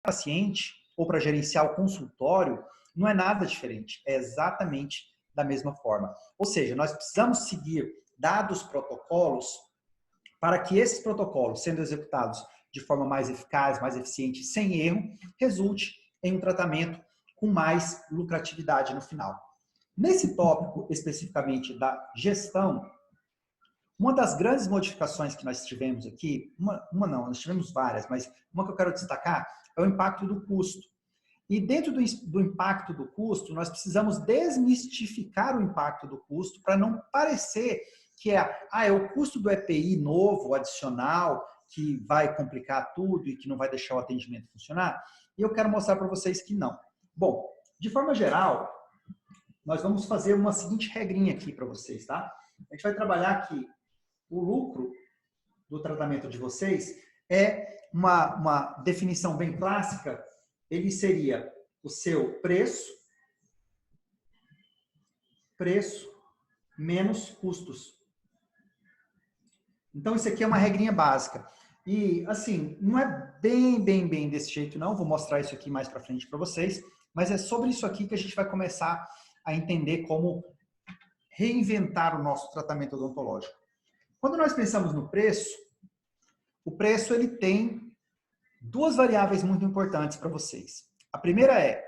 paciente ou para gerenciar o consultório, não é nada diferente, é exatamente da mesma forma. Ou seja, nós precisamos seguir dados protocolos para que esses protocolos, sendo executados de forma mais eficaz, mais eficiente, sem erro, resulte em um tratamento com mais lucratividade no final. Nesse tópico, especificamente da gestão, uma das grandes modificações que nós tivemos aqui, não, nós tivemos várias, mas uma que eu quero destacar é o impacto do custo. E dentro do impacto do custo, nós precisamos desmistificar o impacto do custo para não parecer que é o custo do EPI novo, adicional, que vai complicar tudo e que não vai deixar o atendimento funcionar. E eu quero mostrar para vocês que não. Bom, de forma geral, nós vamos fazer uma seguinte regrinha aqui para vocês, tá? A gente vai trabalhar aqui o lucro do tratamento de vocês é uma definição bem clássica. Ele seria o seu preço menos custos. Então, isso aqui é uma regrinha básica. E, assim, não é bem desse jeito, não. Vou mostrar isso aqui mais para frente para vocês. Mas é sobre isso aqui que a gente vai começar a entender como reinventar o nosso tratamento odontológico. Quando nós pensamos no preço, o preço ele tem duas variáveis muito importantes para vocês. A primeira é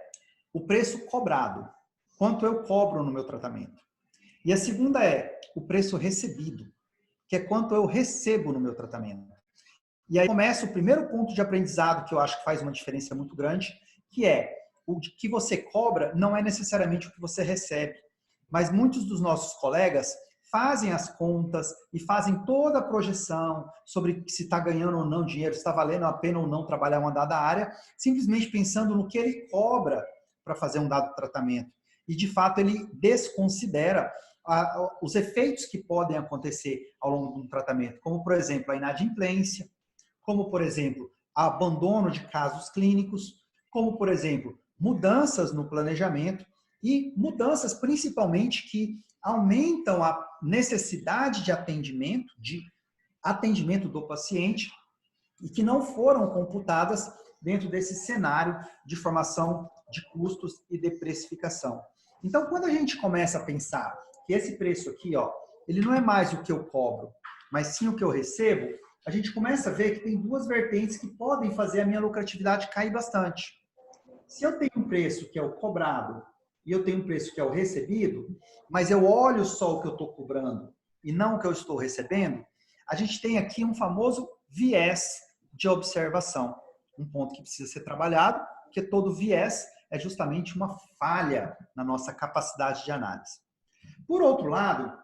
o preço cobrado, quanto eu cobro no meu tratamento. E a segunda é o preço recebido, que é quanto eu recebo no meu tratamento. E aí começa o primeiro ponto de aprendizado que eu acho que faz uma diferença muito grande, que é o que você cobra não é necessariamente o que você recebe. Mas muitos dos nossos colegas fazem as contas e fazem toda a projeção sobre se está ganhando ou não dinheiro, se está valendo a pena ou não trabalhar uma dada área, simplesmente pensando no que ele cobra para fazer um dado tratamento. E, de fato, ele desconsidera os efeitos que podem acontecer ao longo de um tratamento, como, por exemplo, a inadimplência, como, por exemplo, abandono de casos clínicos, como, por exemplo, mudanças no planejamento e mudanças, principalmente, que aumentam a necessidade de atendimento do paciente e que não foram computadas dentro desse cenário de formação de custos e de precificação. Então, quando a gente começa a pensar que esse preço aqui, ó, ele não é mais o que eu cobro, mas sim o que eu recebo, a gente começa a ver que tem duas vertentes que podem fazer a minha lucratividade cair bastante. Se eu tenho um preço que é o cobrado e eu tenho um preço que é o recebido, mas eu olho só o que eu estou cobrando e não o que eu estou recebendo, a gente tem aqui um famoso viés de observação. Um ponto que precisa ser trabalhado, porque todo viés é justamente uma falha na nossa capacidade de análise. Por outro lado,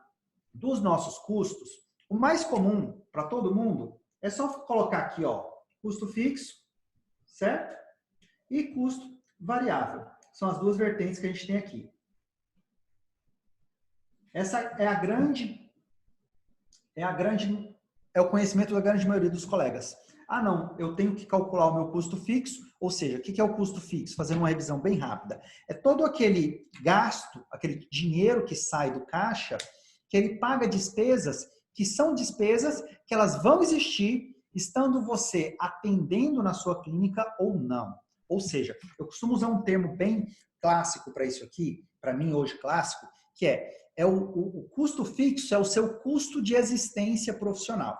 dos nossos custos, o mais comum para todo mundo é só colocar aqui, ó, custo fixo, certo? E custo variável. São as duas vertentes que a gente tem aqui. Essa é o conhecimento da grande maioria dos colegas. Ah, não, eu tenho que calcular o meu custo fixo, ou seja, o que é o custo fixo? Fazendo uma revisão bem rápida. É todo aquele gasto, aquele dinheiro que sai do caixa, que ele paga despesas, que são despesas que elas vão existir, estando você atendendo na sua clínica ou não. Ou seja, eu costumo usar um termo bem clássico para isso aqui, para mim hoje clássico, que é o custo fixo, é o seu custo de existência profissional.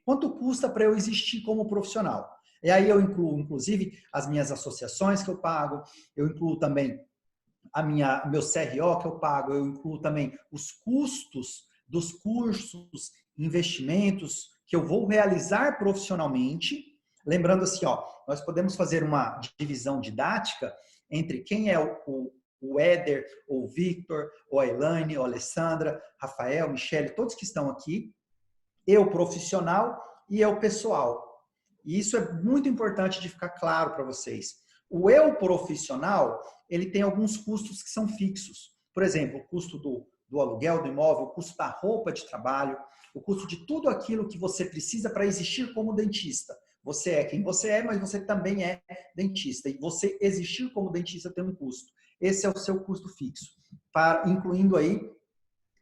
Quanto custa para eu existir como profissional? E aí eu incluo, inclusive, as minhas associações que eu pago, eu incluo também meu CRO que eu pago, eu incluo também os custos dos cursos, investimentos que eu vou realizar profissionalmente. Lembrando assim, ó, nós podemos fazer uma divisão didática entre quem é o Éder, ou o Victor, ou a Elaine, ou a Alessandra, Rafael, Michele, todos que estão aqui, eu profissional e eu pessoal. E isso é muito importante de ficar claro para vocês. O eu profissional, ele tem alguns custos que são fixos. Por exemplo, o custo do aluguel do imóvel, o custo da roupa de trabalho, o custo de tudo aquilo que você precisa para existir como dentista. Você é quem você é, mas você também é dentista. E você existir como dentista tem um custo. Esse é o seu custo fixo, incluindo aí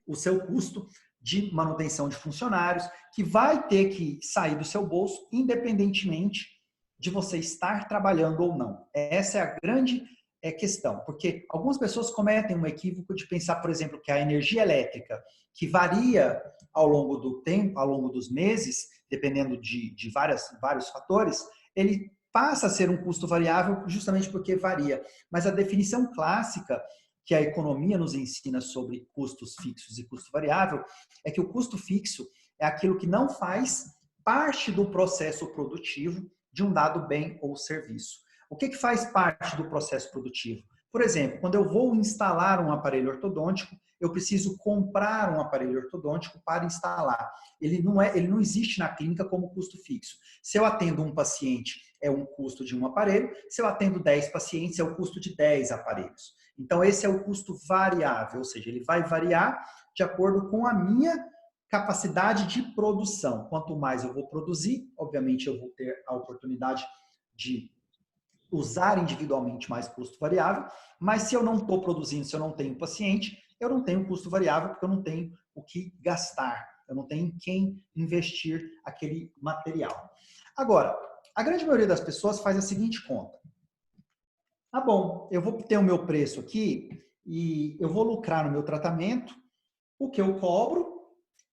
o seu custo de manutenção de funcionários, que vai ter que sair do seu bolso, independentemente de você estar trabalhando ou não. Essa é a grande questão, porque algumas pessoas cometem um equívoco de pensar, por exemplo, que a energia elétrica, que varia ao longo do tempo, ao longo dos meses, dependendo de vários fatores, ele passa a ser um custo variável justamente porque varia. Mas a definição clássica que a economia nos ensina sobre custos fixos e custo variável é que o custo fixo é aquilo que não faz parte do processo produtivo de um dado bem ou serviço. O que faz parte do processo produtivo? Por exemplo, quando eu vou instalar um aparelho ortodôntico, eu preciso comprar um aparelho ortodôntico para instalar. Ele não existe na clínica como custo fixo. Se eu atendo um paciente, é um custo de um aparelho. Se eu atendo 10 pacientes, é o custo de 10 aparelhos. Então, esse é o custo variável, ou seja, ele vai variar de acordo com a minha capacidade de produção. Quanto mais eu vou produzir, obviamente eu vou ter a oportunidade de usar individualmente mais custo variável, mas se eu não estou produzindo, se eu não tenho paciente, eu não tenho custo variável porque eu não tenho o que gastar, eu não tenho em quem investir aquele material. Agora, a grande maioria das pessoas faz a seguinte conta. Ah, bom, eu vou ter o meu preço aqui e eu vou lucrar no meu tratamento o que eu cobro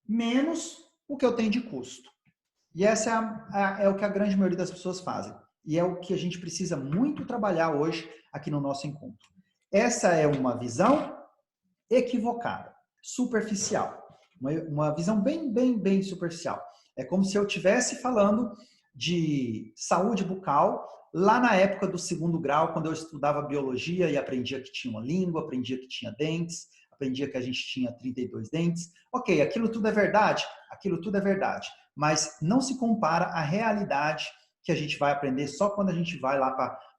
menos o que eu tenho de custo. E essa é o que a grande maioria das pessoas fazem. E é o que a gente precisa muito trabalhar hoje aqui no nosso encontro. Essa é uma visão equivocada, superficial. Uma visão bem superficial. É como se eu estivesse falando de saúde bucal lá na época do segundo grau, quando eu estudava biologia e aprendia que tinha uma língua, aprendia que tinha dentes, aprendia que a gente tinha 32 dentes. Ok, aquilo tudo é verdade? Aquilo tudo é verdade. Mas não se compara à realidade que a gente vai aprender só quando a gente vai lá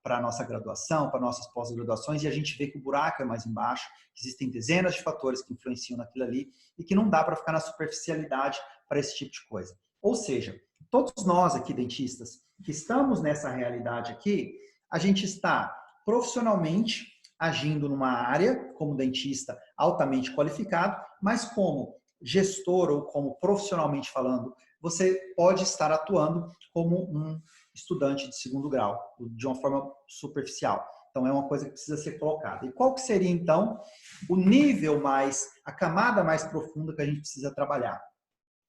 para a nossa graduação, para nossas pós-graduações, e a gente vê que o buraco é mais embaixo, que existem dezenas de fatores que influenciam naquilo ali, e que não dá para ficar na superficialidade para esse tipo de coisa. Ou seja, todos nós aqui, dentistas, que estamos nessa realidade aqui, a gente está profissionalmente agindo numa área, como dentista altamente qualificado, mas como gestor ou como profissionalmente falando, você pode estar atuando como um estudante de segundo grau, de uma forma superficial. Então, é uma coisa que precisa ser colocada. E qual que seria, então, o nível mais, a camada mais profunda que a gente precisa trabalhar?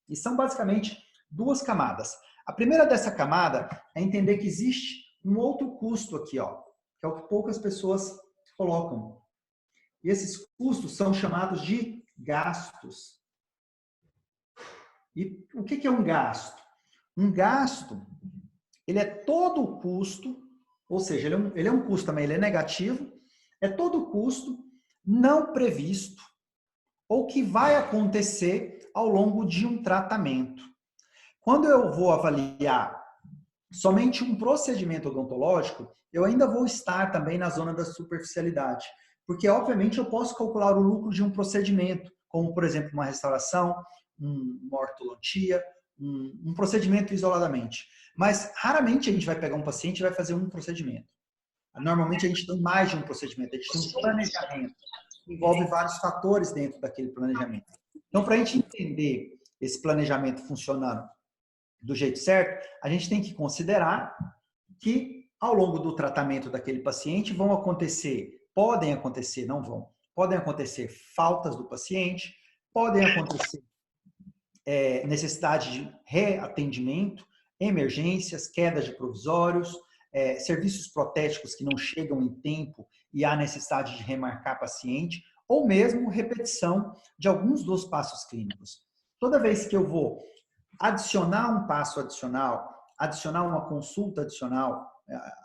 E são basicamente duas camadas. A primeira dessa camada é entender que existe um outro custo aqui, ó, que é o que poucas pessoas colocam. E esses custos são chamados de gastos. E o que é um gasto? Um gasto, ele é todo o custo, ou seja, ele é um custo também, ele é negativo, é todo o custo não previsto ou que vai acontecer ao longo de um tratamento. Quando eu vou avaliar somente um procedimento odontológico, eu ainda vou estar também na zona da superficialidade, porque obviamente eu posso calcular o lucro de um procedimento, como por exemplo uma restauração, uma ortodontia, um procedimento isoladamente. Mas raramente a gente vai pegar um paciente e vai fazer um procedimento. Normalmente a gente tem mais de um procedimento, a gente tem um planejamento, que envolve vários fatores dentro daquele planejamento. Então, para a gente entender esse planejamento funcionando do jeito certo, a gente tem que considerar que ao longo do tratamento daquele paciente podem acontecer, não vão, podem acontecer faltas do paciente, podem acontecer necessidade de reatendimento, emergências, quedas de provisórios, serviços protéticos que não chegam em tempo e há necessidade de remarcar paciente, ou mesmo repetição de alguns dos passos clínicos. Toda vez que eu vou adicionar um passo adicional, adicionar uma consulta adicional,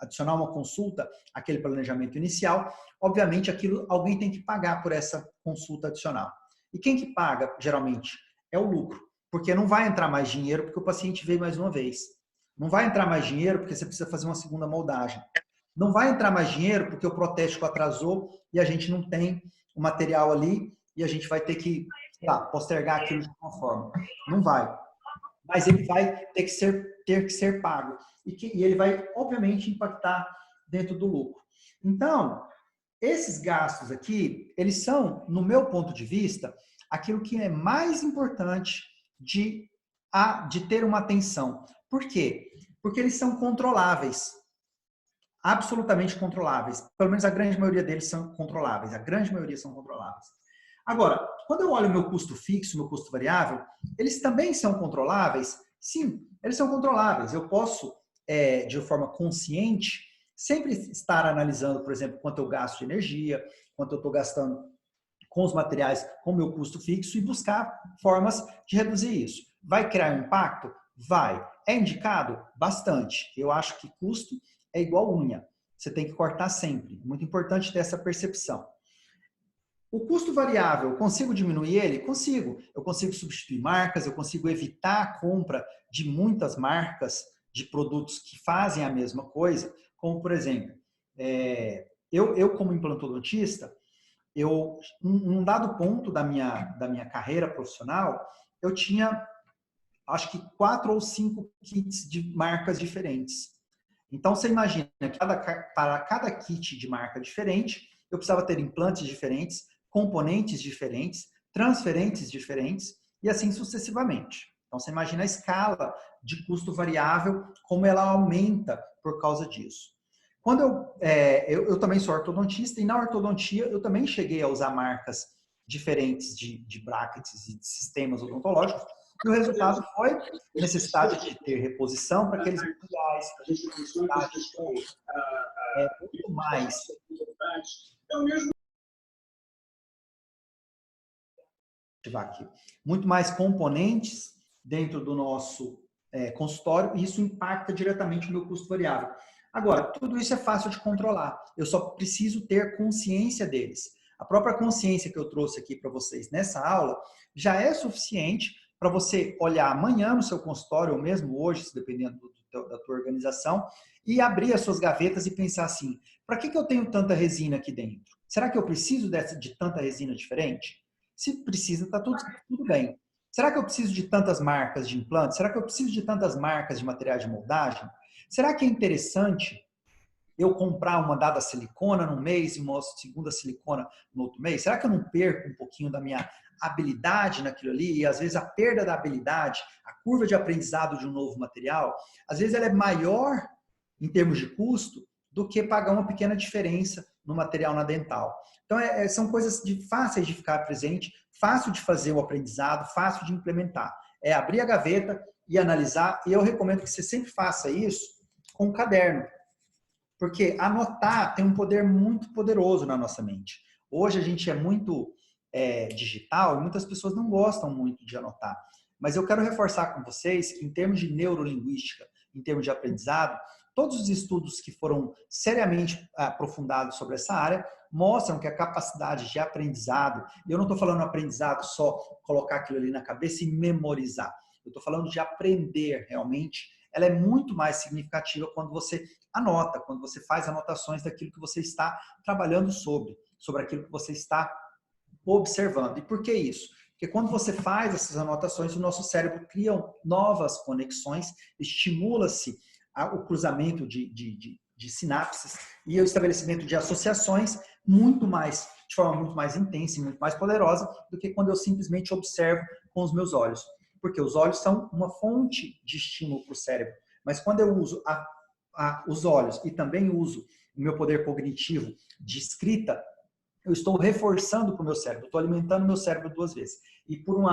adicionar uma consulta àquele planejamento inicial, obviamente alguém tem que pagar por essa consulta adicional. E quem que paga, geralmente, é o lucro. Porque não vai entrar mais dinheiro porque o paciente veio mais uma vez. Não vai entrar mais dinheiro porque você precisa fazer uma segunda moldagem. Não vai entrar mais dinheiro porque o protético atrasou e a gente não tem o material ali e a gente vai ter que postergar aquilo de alguma forma. Não vai. Mas ele vai ter que ser pago. E ele vai, obviamente, impactar dentro do lucro. Então, esses gastos aqui, eles são, no meu ponto de vista, aquilo que é mais importante de ter uma atenção. Por quê? Porque eles são controláveis. Absolutamente controláveis. Pelo menos a grande maioria deles são controláveis. A grande maioria são controláveis. Agora, quando eu olho o meu custo fixo, meu custo variável, eles também são controláveis? Sim, eles são controláveis. Eu posso, de forma consciente, sempre estar analisando, por exemplo, quanto eu gasto de energia, quanto eu estou gastando com os materiais, com o meu custo fixo e buscar formas de reduzir isso. Vai criar um impacto? Vai. É indicado? Bastante. Eu acho que custo é igual unha. Você tem que cortar sempre. Muito importante ter essa percepção. O custo variável, eu consigo diminuir ele? Consigo. Eu consigo substituir marcas, eu consigo evitar a compra de muitas marcas de produtos que fazem a mesma coisa, como, por exemplo, eu como implantodontista, num dado ponto da minha carreira profissional, eu tinha, acho que 4 ou 5 kits de marcas diferentes. Então, você imagina que para cada kit de marca diferente, eu precisava ter implantes diferentes, componentes diferentes, transferentes diferentes e assim sucessivamente. Então, você imagina a escala de custo variável, como ela aumenta por causa disso. Quando eu também sou ortodontista e na ortodontia eu também cheguei a usar marcas diferentes de brackets e de sistemas odontológicos e o resultado foi necessidade de ter reposição para aqueles materiais, necessidade de ter muito mais aqui, muito mais componentes dentro do nosso consultório e isso impacta diretamente o meu custo variável. Agora, tudo isso é fácil de controlar, eu só preciso ter consciência deles. A própria consciência que eu trouxe aqui para vocês nessa aula já é suficiente para você olhar amanhã no seu consultório, ou mesmo hoje, dependendo da tua organização, e abrir as suas gavetas e pensar assim, para que eu tenho tanta resina aqui dentro? Será que eu preciso de tanta resina diferente? Se precisa, está tudo bem. Será que eu preciso de tantas marcas de implantes? Será que eu preciso de tantas marcas de materiais de moldagem? Será que é interessante eu comprar uma dada silicona num mês e uma segunda silicona no outro mês? Será que eu não perco um pouquinho da minha habilidade naquilo ali? E às vezes a perda da habilidade, a curva de aprendizado de um novo material, às vezes ela é maior em termos de custo do que pagar uma pequena diferença no material na dental. Então, são coisas fáceis de ficar presente, fácil de fazer o aprendizado, fácil de implementar. É abrir a gaveta e analisar, e eu recomendo que você sempre faça isso com um caderno. Porque anotar tem um poder muito poderoso na nossa mente. Hoje a gente é muito digital e muitas pessoas não gostam muito de anotar. Mas eu quero reforçar com vocês que em termos de neurolinguística, em termos de aprendizado, todos os estudos que foram seriamente aprofundados sobre essa área mostram que a capacidade de aprendizado, e eu não estou falando aprendizado só colocar aquilo ali na cabeça e memorizar. Eu estou falando de aprender realmente. Ela é muito mais significativa quando você anota, quando você faz anotações daquilo que você está trabalhando sobre aquilo que você está observando. E por que isso? Porque quando você faz essas anotações, o nosso cérebro cria novas conexões, estimula-se o cruzamento de sinapses e o estabelecimento de associações de forma muito mais intensa e muito mais poderosa do que quando eu simplesmente observo com os meus olhos. Porque os olhos são uma fonte de estímulo para o cérebro. Mas quando eu uso os olhos e também uso o meu poder cognitivo de escrita, eu estou reforçando para o meu cérebro, estou alimentando o meu cérebro 2 vezes. E por um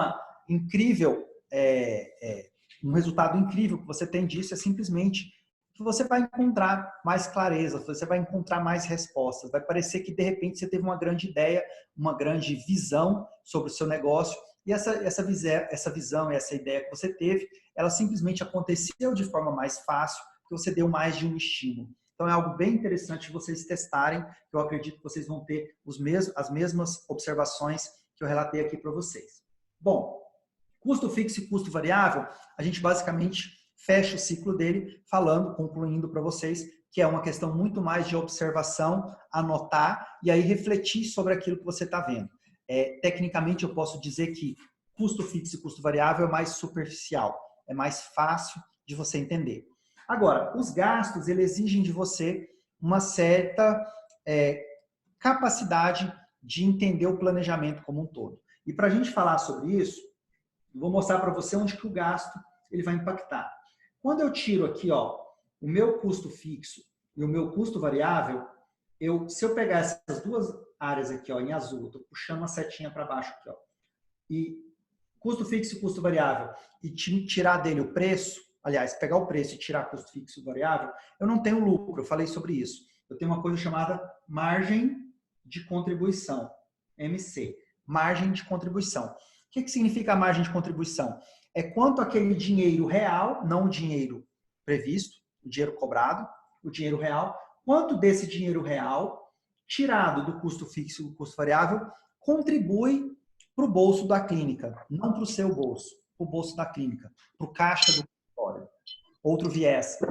resultado incrível que você tem disso é simplesmente que você vai encontrar mais clareza, você vai encontrar mais respostas, vai parecer que de repente você teve uma grande ideia, uma grande visão sobre o seu negócio e essa visão, essa ideia que você teve, ela simplesmente aconteceu de forma mais fácil porque você deu mais de um estímulo. Então é algo bem interessante vocês testarem, que eu acredito que vocês vão ter as mesmas observações que eu relatei aqui para vocês. Bom, custo fixo e custo variável, a gente basicamente fecha o ciclo dele concluindo para vocês que é uma questão muito mais de observação, anotar e aí refletir sobre aquilo que você está vendo. Tecnicamente eu posso dizer que custo fixo e custo variável é mais superficial, é mais fácil de você entender. Agora, os gastos, eles exigem de você uma certa capacidade de entender o planejamento como um todo. E para a gente falar sobre isso, eu vou mostrar para você onde que o gasto ele vai impactar. Quando eu tiro aqui, ó, o meu custo fixo e o meu custo variável, se eu pegar essas duas áreas aqui, ó, em azul, eu tô puxando uma setinha para baixo aqui, ó, e custo fixo e custo variável, e tirar dele o preço, aliás, pegar o preço e tirar custo fixo e variável, eu não tenho lucro, eu falei sobre isso. Eu tenho uma coisa chamada margem de contribuição, MC, margem de contribuição. O que significa a margem de contribuição? É quanto aquele dinheiro real, não o dinheiro previsto, o dinheiro cobrado, o dinheiro real, quanto desse dinheiro real, tirado do custo fixo e do custo variável, contribui para o bolso da clínica, não para o seu bolso, para o bolso da clínica, para o caixa do consultório. Outro viés que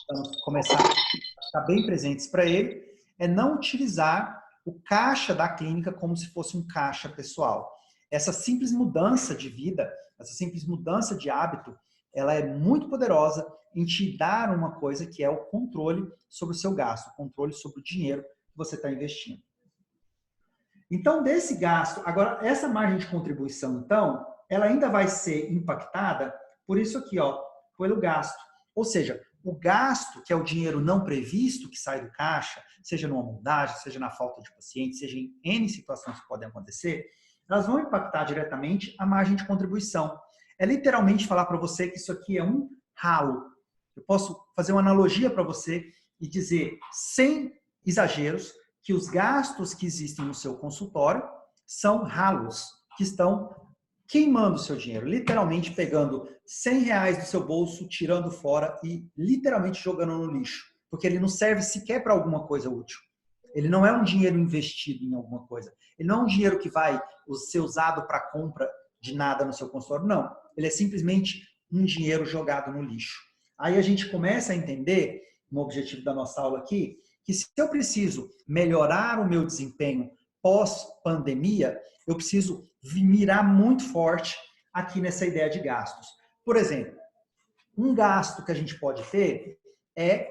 vamos começar a estar bem presentes para ele é não utilizar o caixa da clínica como se fosse um caixa pessoal. Essa simples mudança de vida, essa simples mudança de hábito, ela é muito poderosa em te dar uma coisa que é o controle sobre o seu gasto, o controle sobre o dinheiro que você está investindo. Então, desse gasto, agora, essa margem de contribuição, então, ela ainda vai ser impactada por isso aqui, ó, pelo gasto. Ou seja, o gasto, que é o dinheiro não previsto que sai do caixa, seja numa montagem, seja na falta de paciente, seja em N situações que podem acontecer, elas vão impactar diretamente a margem de contribuição. É literalmente falar para você que isso aqui é um ralo. Eu posso fazer uma analogia para você e dizer, sem exageros, que os gastos que existem no seu consultório são ralos que estão queimando o seu dinheiro, literalmente pegando R$100 do seu bolso, tirando fora e literalmente jogando no lixo, porque ele não serve sequer para alguma coisa útil. Ele não é um dinheiro investido em alguma coisa. Ele não é um dinheiro que vai ser usado para compra de nada no seu consultório, não. Ele é simplesmente um dinheiro jogado no lixo. Aí a gente começa a entender, no objetivo da nossa aula aqui, que se eu preciso melhorar o meu desempenho pós-pandemia, eu preciso mirar muito forte aqui nessa ideia de gastos. Por exemplo, um gasto que a gente pode ter é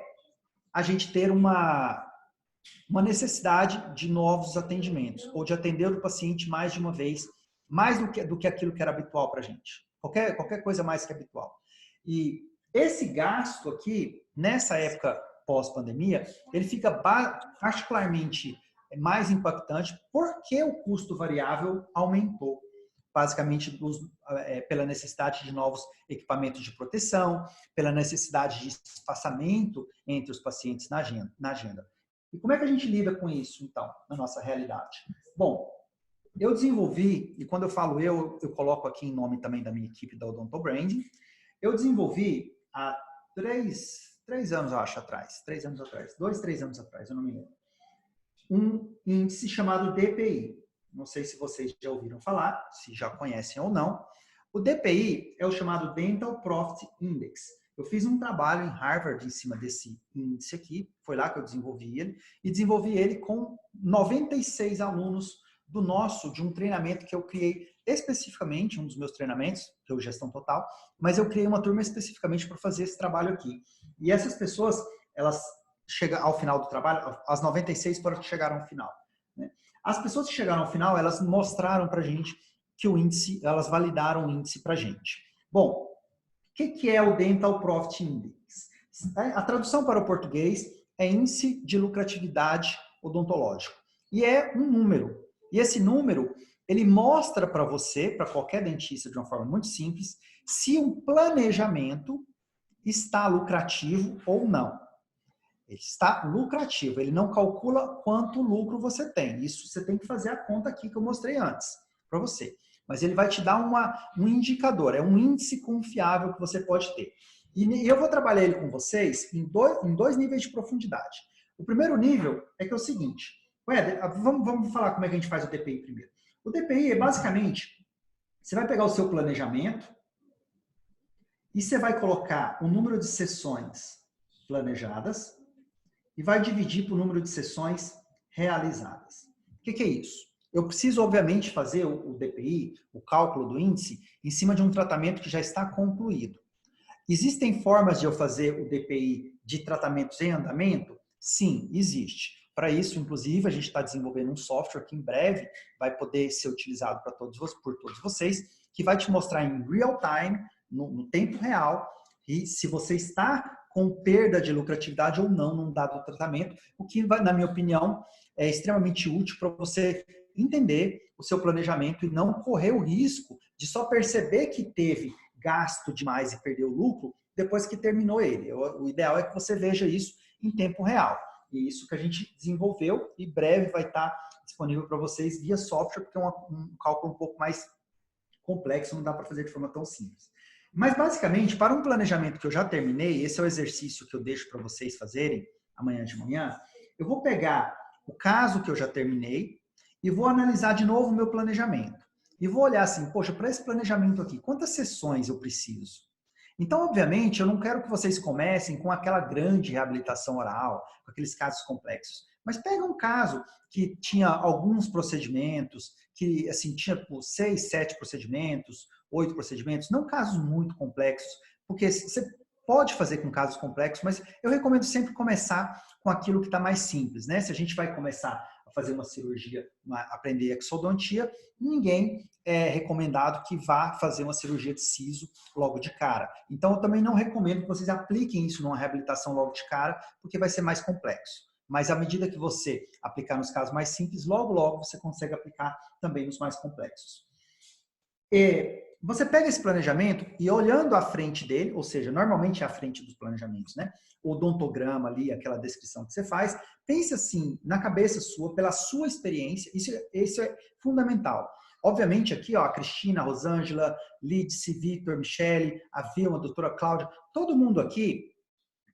a gente ter uma necessidade de novos atendimentos, ou de atender o paciente mais de uma vez, mais do que aquilo que era habitual para a gente. Qualquer coisa mais que habitual. E esse gasto aqui, nessa época pós-pandemia, ele fica particularmente mais impactante porque o custo variável aumentou, basicamente pela necessidade de novos equipamentos de proteção, pela necessidade de espaçamento entre os pacientes na agenda. E como é que a gente lida com isso, então, na nossa realidade? Bom, eu desenvolvi, e quando eu falo eu coloco aqui em nome também da minha equipe da Odonto Branding, eu desenvolvi há 3 anos, eu acho, atrás. 3 anos atrás. 2, 3 anos atrás, eu não me lembro. Um índice chamado DPI. Não sei se vocês já ouviram falar, se já conhecem ou não. O DPI é o chamado Dental Profit Index. Eu fiz um trabalho em Harvard em cima desse índice aqui, foi lá que eu desenvolvi ele, e desenvolvi ele com 96 alunos de um treinamento que eu criei especificamente, um dos meus treinamentos, que é o Gestão Total, mas eu criei uma turma especificamente para fazer esse trabalho aqui. E essas pessoas, elas chegam ao final do trabalho, as 96 foram que chegaram ao final. Né? As pessoas que chegaram ao final, elas mostraram para a gente que o índice, elas validaram o índice para a gente. Bom, o que é o Dental Profit Index? A tradução para o português é Índice de Lucratividade Odontológico. E é um número. E esse número, ele mostra para você, para qualquer dentista, de uma forma muito simples, se um planejamento está lucrativo ou não. Ele está lucrativo, ele não calcula quanto lucro você tem. Isso você tem que fazer a conta aqui que eu mostrei antes para você. Mas ele vai te dar um indicador, é um índice confiável que você pode ter. E eu vou trabalhar ele com vocês em dois níveis de profundidade. O primeiro nível é que é o seguinte, vamos falar como é que a gente faz o DPI primeiro. O DPI é basicamente, você vai pegar o seu planejamento e você vai colocar o número de sessões planejadas e vai dividir por número de sessões realizadas. O que é isso? Eu preciso, obviamente, fazer o DPI, o cálculo do índice, em cima de um tratamento que já está concluído. Existem formas de eu fazer o DPI de tratamentos em andamento? Sim, existe. Para isso, inclusive, a gente está desenvolvendo um software que em breve vai poder ser utilizado por todos vocês, que vai te mostrar em real time, no tempo real, e se você está com perda de lucratividade ou não num dado tratamento, o que, na minha opinião, é extremamente útil para você entender o seu planejamento e não correr o risco de só perceber que teve gasto demais e perdeu o lucro depois que terminou ele. O ideal é que você veja isso em tempo real. E isso que a gente desenvolveu e breve vai estar disponível para vocês via software, porque é um cálculo um pouco mais complexo, não dá para fazer de forma tão simples. Mas, basicamente, para um planejamento que eu já terminei, esse é o exercício que eu deixo para vocês fazerem amanhã de manhã, eu vou pegar o caso que eu já terminei e vou analisar de novo o meu planejamento. E vou olhar assim, poxa, para esse planejamento aqui, quantas sessões eu preciso? Então, obviamente, eu não quero que vocês comecem com aquela grande reabilitação oral, com aqueles casos complexos. Mas pega um caso que tinha alguns procedimentos, que assim, tinha 6, 7 procedimentos, 8 procedimentos, não casos muito complexos, porque você pode fazer com casos complexos, mas eu recomendo sempre começar com aquilo que está mais simples, né? Se a gente vai começar a fazer uma cirurgia, aprender exodontia, ninguém é recomendado que vá fazer uma cirurgia de siso logo de cara. Então, eu também não recomendo que vocês apliquem isso numa reabilitação logo de cara, porque vai ser mais complexo. Mas à medida que você aplicar nos casos mais simples, logo, logo você consegue aplicar também nos mais complexos. E você pega esse planejamento e olhando à frente dele, ou seja, normalmente é à frente dos planejamentos, né? O odontograma ali, aquela descrição que você faz, pense assim, na cabeça sua, pela sua experiência, isso é fundamental. Obviamente aqui, ó, a Cristina, a Rosângela, Lídice, Vitor, Michele, a Vilma, a doutora Cláudia, todo mundo aqui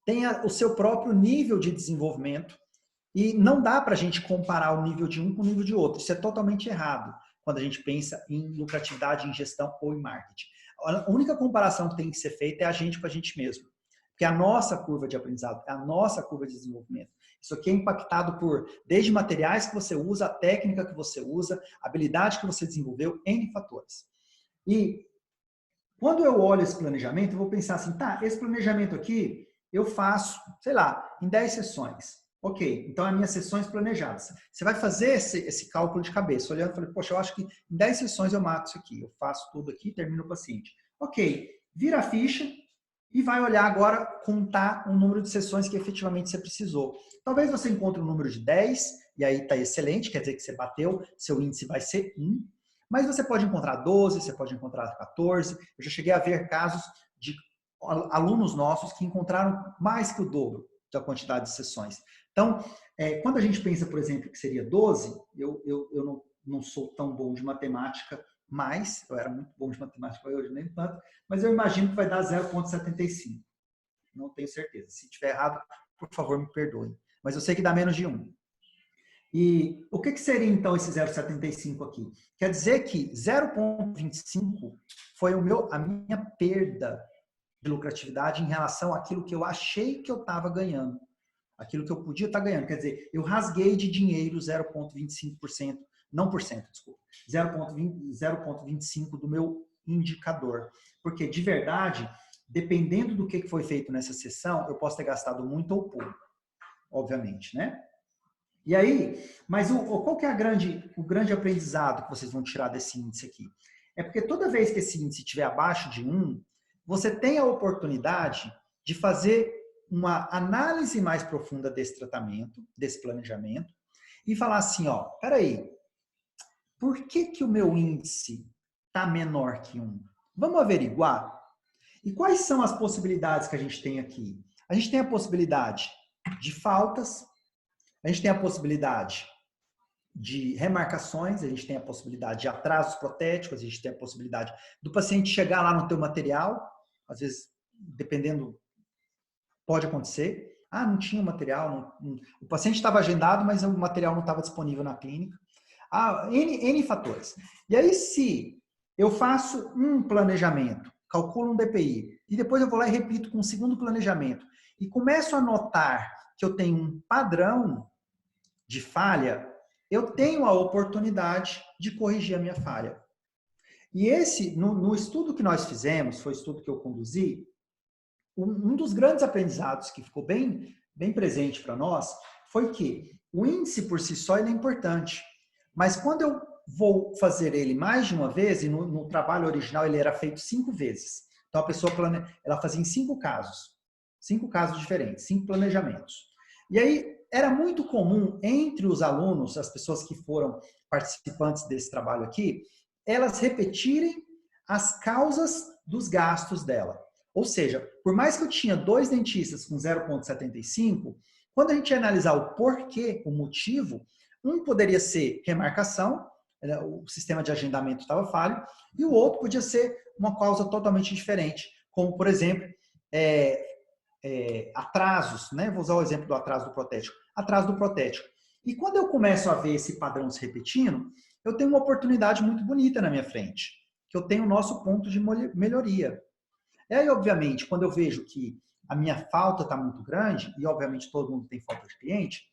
tem o seu próprio nível de desenvolvimento e não dá para a gente comparar o nível de um com o nível de outro. Isso é totalmente errado quando a gente pensa em lucratividade, em gestão ou em marketing. A única comparação que tem que ser feita é a gente com a gente mesmo. Porque é a nossa curva de aprendizado, é a nossa curva de desenvolvimento. Isso aqui é impactado por, desde materiais que você usa, a técnica que você usa, a habilidade que você desenvolveu, N fatores. E quando eu olho esse planejamento, eu vou pensar assim, tá, esse planejamento aqui eu faço, sei lá, em 10 sessões. Ok, então as minhas sessões planejadas. Você vai fazer esse cálculo de cabeça, olhando e falando, poxa, eu acho que em 10 sessões eu mato isso aqui. Eu faço tudo aqui, termino o paciente. Ok, vira a ficha e vai olhar agora, contar o número de sessões que efetivamente você precisou. Talvez você encontre um número de 10, e aí está excelente, quer dizer que você bateu, seu índice vai ser 1. Mas você pode encontrar 12, você pode encontrar 14. Eu já cheguei a ver casos de alunos nossos que encontraram mais que o dobro da quantidade de sessões. Então, quando a gente pensa, por exemplo, que seria 12, eu não sou tão bom de matemática, mas eu era muito bom de matemática hoje, nem tanto, mas eu imagino que vai dar 0,75. Não tenho certeza. Se estiver errado, por favor, me perdoe. Mas eu sei que dá menos de 1. E o que seria, então, esse 0,75 aqui? Quer dizer que 0,25 foi a minha perda de lucratividade em relação àquilo que eu achei que eu estava ganhando. Aquilo que eu podia estar ganhando. Quer dizer, eu rasguei de dinheiro 0,25%, não por cento, desculpa, 0,25 do meu indicador. Porque, de verdade, dependendo do que foi feito nessa sessão, eu posso ter gastado muito ou pouco, obviamente, né? E aí, mas qual que é o grande aprendizado que vocês vão tirar desse índice aqui? É porque toda vez que esse índice estiver abaixo de 1, você tem a oportunidade de fazer uma análise mais profunda desse tratamento, desse planejamento, e falar assim, ó, peraí, por que o meu índice está menor que 1? Vamos averiguar? E quais são as possibilidades que a gente tem aqui? A gente tem a possibilidade de faltas, a gente tem a possibilidade de remarcações, a gente tem a possibilidade de atrasos protéticos, a gente tem a possibilidade do paciente chegar lá no teu material, às vezes, dependendo, pode acontecer. Ah, não tinha material, o paciente estava agendado, mas o material não estava disponível na clínica. Ah, N fatores. E aí, se eu faço um planejamento, calculo um DPI, e depois eu vou lá e repito com um segundo planejamento, e começo a notar que eu tenho um padrão de falha, eu tenho a oportunidade de corrigir a minha falha. E no estudo que nós fizemos, foi o estudo que eu conduzi, um dos grandes aprendizados que ficou bem presente para nós foi que o índice por si só ele é importante, mas quando eu vou fazer ele mais de uma vez, e no trabalho original ele era feito 5 vezes, Então a pessoa ela fazia em 5 casos diferentes, 5 planejamentos. E aí era muito comum entre os alunos, as pessoas que foram participantes desse trabalho aqui, elas repetirem as causas dos gastos dela. Ou seja, por mais que eu tinha 2 dentistas com 0,75, quando a gente ia analisar o porquê, o motivo, um poderia ser remarcação, o sistema de agendamento estava falho, e o outro podia ser uma causa totalmente diferente, como, por exemplo, atrasos, né? Vou usar o exemplo do atraso do protético. Atraso do protético. E quando eu começo a ver esse padrão se repetindo, eu tenho uma oportunidade muito bonita na minha frente, que eu tenho o nosso ponto de melhoria. E aí, obviamente, quando eu vejo que a minha falta está muito grande, e obviamente todo mundo tem falta de cliente,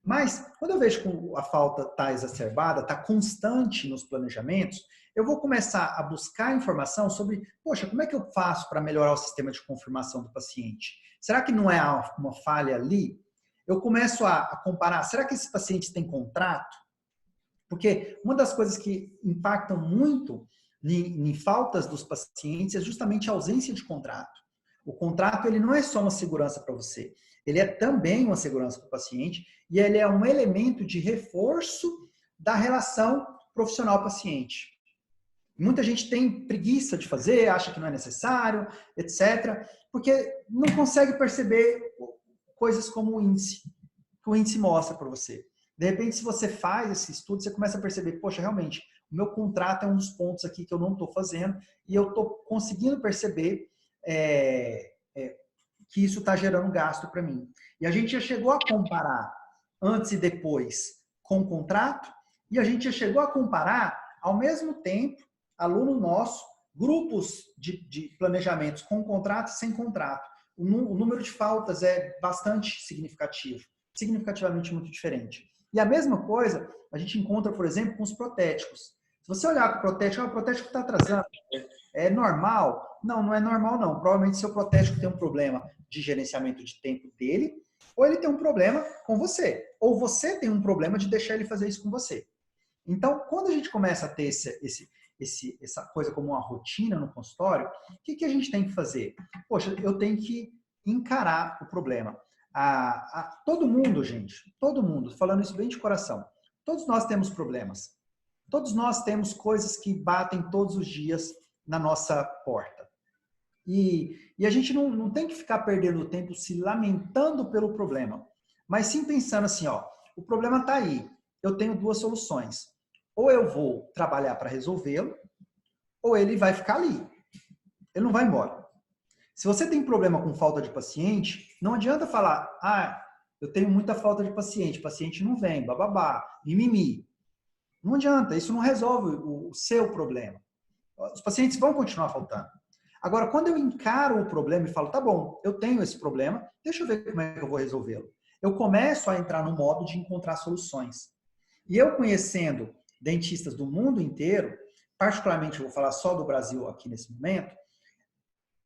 mas quando eu vejo que a falta está exacerbada, está constante nos planejamentos, eu vou começar a buscar informação sobre, poxa, como é que eu faço para melhorar o sistema de confirmação do paciente? Será que não é uma falha ali? Eu começo a comparar, será que esses pacientes têm contrato? Porque uma das coisas que impactam muito em faltas dos pacientes é justamente a ausência de contrato. O contrato ele não é só uma segurança para você, ele é também uma segurança para o paciente e ele é um elemento de reforço da relação profissional-paciente. Muita gente tem preguiça de fazer, acha que não é necessário, etc., porque não consegue perceber coisas como o índice, que o índice mostra para você. De repente, se você faz esse estudo, você começa a perceber, poxa, realmente, o meu contrato é um dos pontos aqui que eu não estou fazendo e eu estou conseguindo perceber que isso está gerando gasto para mim. E a gente já chegou a comparar antes e depois com o contrato e a gente já chegou a comparar, ao mesmo tempo, aluno nosso, grupos de planejamentos com contrato e sem contrato. O número de faltas é bastante significativo, significativamente muito diferente. E a mesma coisa a gente encontra, por exemplo, com os protéticos. Se você olhar para o protético está atrasando, é normal? Não, não é normal não. Provavelmente seu protético tem um problema de gerenciamento de tempo dele, ou ele tem um problema com você, ou você tem um problema de deixar ele fazer isso com você. Então, quando a gente começa a ter essa coisa como uma rotina no consultório, o que a gente tem que fazer? Poxa, eu tenho que encarar o problema. Todo mundo, gente, todo mundo, falando isso bem de coração, todos nós temos problemas. Todos nós temos coisas que batem todos os dias na nossa porta. E a gente não tem que ficar perdendo tempo se lamentando pelo problema, mas sim pensando assim, ó, o problema está aí, eu tenho 2 soluções. Ou eu vou trabalhar para resolvê-lo, ou ele vai ficar ali. Ele não vai embora. Se você tem problema com falta de paciente, não adianta falar, eu tenho muita falta de paciente, o paciente não vem, bababá, mimimi. Não adianta, isso não resolve o seu problema. Os pacientes vão continuar faltando. Agora, quando eu encaro o problema e falo, tá bom, eu tenho esse problema, deixa eu ver como é que eu vou resolvê-lo. Eu começo a entrar no modo de encontrar soluções. E eu conhecendo dentistas do mundo inteiro, particularmente eu vou falar só do Brasil aqui nesse momento,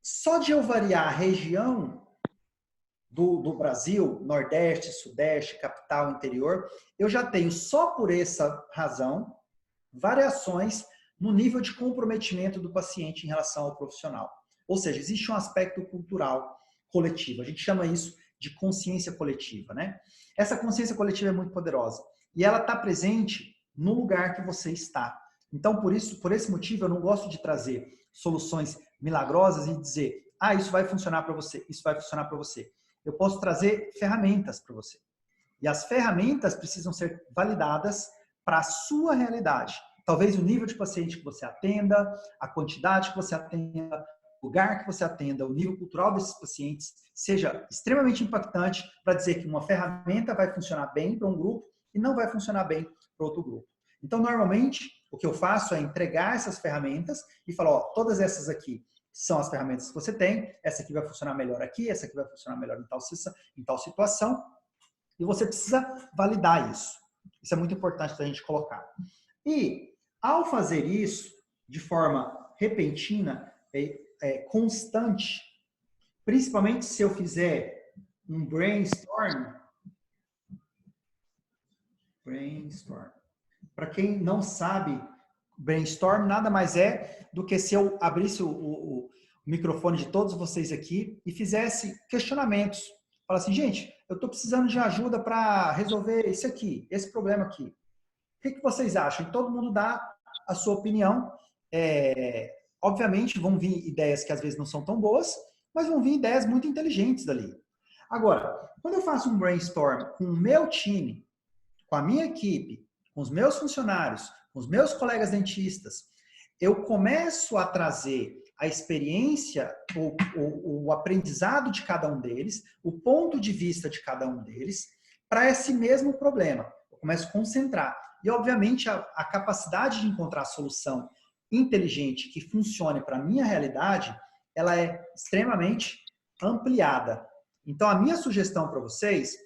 só de eu variar a região do Brasil, Nordeste, Sudeste, capital, interior, eu já tenho só por essa razão variações no nível de comprometimento do paciente em relação ao profissional. Ou seja, existe um aspecto cultural coletivo. A gente chama isso de consciência coletiva, né? Essa consciência coletiva é muito poderosa e ela está presente no lugar que você está. Então, por esse motivo, eu não gosto de trazer soluções milagrosas e dizer, isso vai funcionar para você, isso vai funcionar para você. Eu posso trazer ferramentas para você. E as ferramentas precisam ser validadas para a sua realidade. Talvez o nível de paciente que você atenda, a quantidade que você atenda, o lugar que você atenda, o nível cultural desses pacientes seja extremamente impactante para dizer que uma ferramenta vai funcionar bem para um grupo e não vai funcionar bem para outro grupo. Então, normalmente, o que eu faço é entregar essas ferramentas e falar, todas essas aqui são as ferramentas que você tem, essa aqui vai funcionar melhor aqui, essa aqui vai funcionar melhor em tal situação, e você precisa validar isso. Isso é muito importante da gente colocar. E, ao fazer isso, de forma repentina, constante, principalmente se eu fizer um brainstorm. Para quem não sabe, brainstorm nada mais é do que se eu abrisse o o microfone de todos vocês aqui e fizesse questionamentos. Fala assim, gente, eu estou precisando de ajuda para resolver isso aqui, esse problema aqui. O que vocês acham? E todo mundo dá a sua opinião. Obviamente, vão vir ideias que às vezes não são tão boas, mas vão vir ideias muito inteligentes dali. Agora, quando eu faço um brainstorm com o meu time, com a minha equipe, com os meus funcionários, com os meus colegas dentistas, eu começo a trazer a experiência, o aprendizado de cada um deles, o ponto de vista de cada um deles, para esse mesmo problema. Eu começo a concentrar. E, obviamente, a capacidade de encontrar a solução inteligente que funcione para a minha realidade, ela é extremamente ampliada. Então, a minha sugestão para vocês,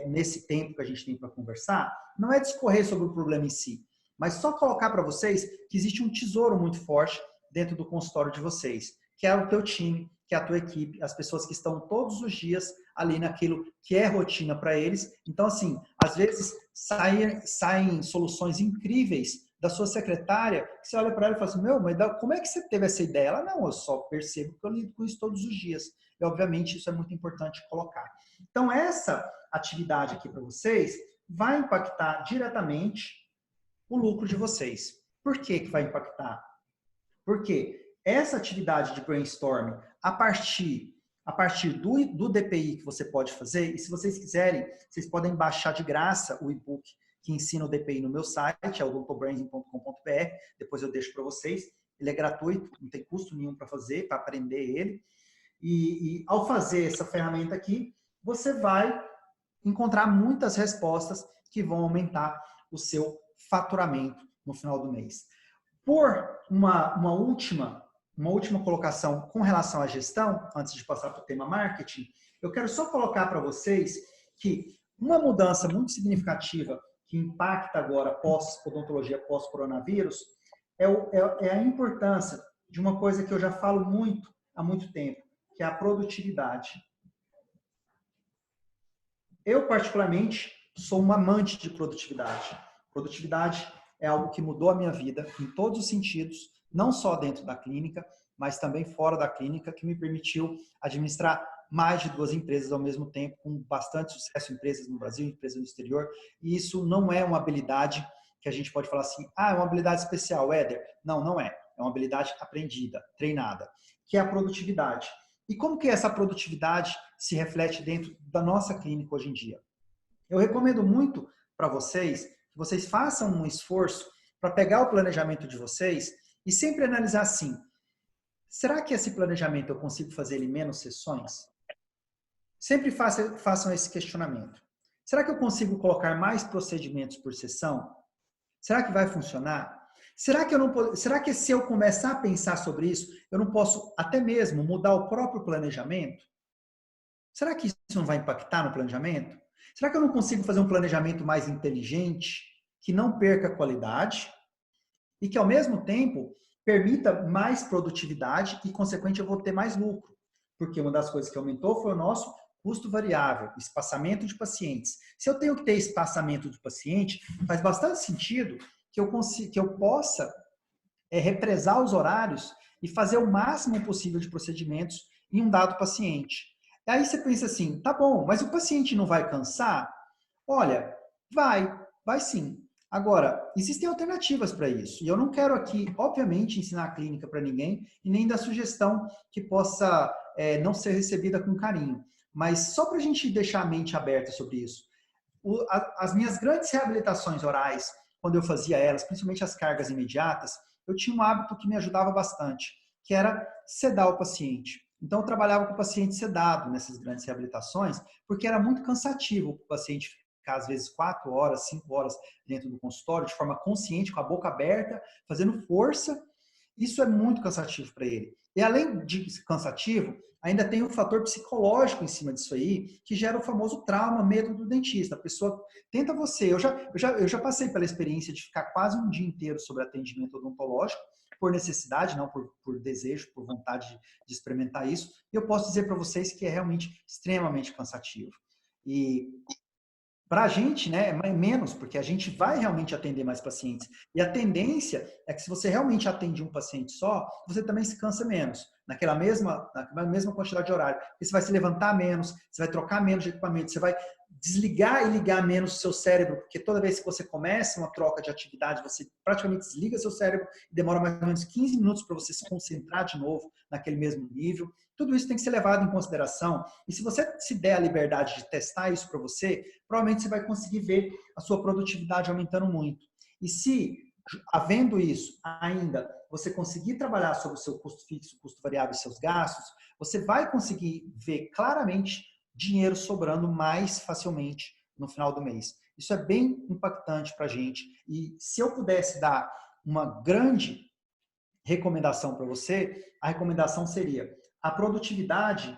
nesse tempo que a gente tem para conversar, não é discorrer sobre o problema em si, mas só colocar para vocês que existe um tesouro muito forte dentro do consultório de vocês, que é o teu time, que é a tua equipe, as pessoas que estão todos os dias ali naquilo que é rotina para eles. Então, assim, às vezes saem soluções incríveis da sua secretária, que você olha para ela e fala assim, meu, mas como é que você teve essa ideia? Ela, não, eu só percebo que eu lido com isso todos os dias. E, obviamente, isso é muito importante colocar. Então, essa atividade aqui para vocês vai impactar diretamente o lucro de vocês. Por que vai impactar? Porque essa atividade de brainstorming, a partir do DPI que você pode fazer, e se vocês quiserem, vocês podem baixar de graça o e-book que ensina o DPI no meu site, é o drbranding.com.br, depois eu deixo para vocês. Ele é gratuito, não tem custo nenhum para fazer, para aprender ele. E ao fazer essa ferramenta aqui, você vai encontrar muitas respostas que vão aumentar o seu faturamento no final do mês. Por uma última colocação com relação à gestão, antes de passar para o tema marketing, eu quero só colocar para vocês que uma mudança muito significativa que impacta agora pós-odontologia, pós-coronavírus, é a importância de uma coisa que eu já falo muito há muito tempo, que é a produtividade. Eu, particularmente, sou um amante de produtividade. Produtividade é algo que mudou a minha vida em todos os sentidos, não só dentro da clínica, mas também fora da clínica, que me permitiu administrar mais de 2 empresas ao mesmo tempo, com bastante sucesso, empresas no Brasil, empresas no exterior. E isso não é uma habilidade que a gente pode falar assim, é uma habilidade especial, Éder. Não, não é. É uma habilidade aprendida, treinada, que é a produtividade. E como que essa produtividade se reflete dentro da nossa clínica hoje em dia? Eu recomendo muito para vocês que vocês façam um esforço para pegar o planejamento de vocês e sempre analisar assim, será que esse planejamento eu consigo fazer ele em menos sessões? Sempre façam esse questionamento. Será que eu consigo colocar mais procedimentos por sessão? Será que vai funcionar? Será que se eu começar a pensar sobre isso, eu não posso até mesmo mudar o próprio planejamento? Será que isso não vai impactar no planejamento? Será que eu não consigo fazer um planejamento mais inteligente, que não perca a qualidade e que, ao mesmo tempo, permita mais produtividade e, consequentemente, eu vou ter mais lucro? Porque uma das coisas que aumentou foi o nosso custo variável, espaçamento de pacientes. Se eu tenho que ter espaçamento de paciente, faz bastante sentido que eu possa represar os horários e fazer o máximo possível de procedimentos em um dado paciente. Aí você pensa assim, tá bom, mas o paciente não vai cansar? Olha, vai sim. Agora, existem alternativas para isso. E eu não quero aqui, obviamente, ensinar a clínica para ninguém e nem dar sugestão que possa não ser recebida com carinho. Mas só para a gente deixar a mente aberta sobre isso. As minhas grandes reabilitações orais, quando eu fazia elas, principalmente as cargas imediatas, eu tinha um hábito que me ajudava bastante, que era sedar o paciente. Então, eu trabalhava com o paciente sedado nessas grandes reabilitações, porque era muito cansativo o paciente ficar, às vezes, 4 horas, 5 horas dentro do consultório, de forma consciente, com a boca aberta, fazendo força. Isso é muito cansativo para ele. E, além de cansativo, ainda tem um fator psicológico em cima disso aí, que gera o famoso trauma, medo do dentista. A pessoa tenta você. Eu já passei pela experiência de ficar quase um dia inteiro sobre atendimento odontológico, por necessidade, não por desejo, por vontade de experimentar isso. E eu posso dizer para vocês que é realmente extremamente cansativo. E para a gente, né, é menos, porque a gente vai realmente atender mais pacientes. E a tendência é que se você realmente atende um paciente só, você também se cansa menos. naquela mesma quantidade de horário. Porque você vai se levantar menos, você vai trocar menos de equipamento, você vai desligar e ligar menos o seu cérebro, porque toda vez que você começa uma troca de atividade, você praticamente desliga seu cérebro e demora mais ou menos 15 minutos para você se concentrar de novo naquele mesmo nível. Tudo isso tem que ser levado em consideração. E se você se der a liberdade de testar isso para você, provavelmente você vai conseguir ver a sua produtividade aumentando muito. E se, havendo isso ainda, você conseguir trabalhar sobre o seu custo fixo, custo variável e seus gastos, você vai conseguir ver claramente dinheiro sobrando mais facilmente no final do mês. Isso é bem impactante para a gente. E se eu pudesse dar uma grande recomendação para você, a recomendação seria: a produtividade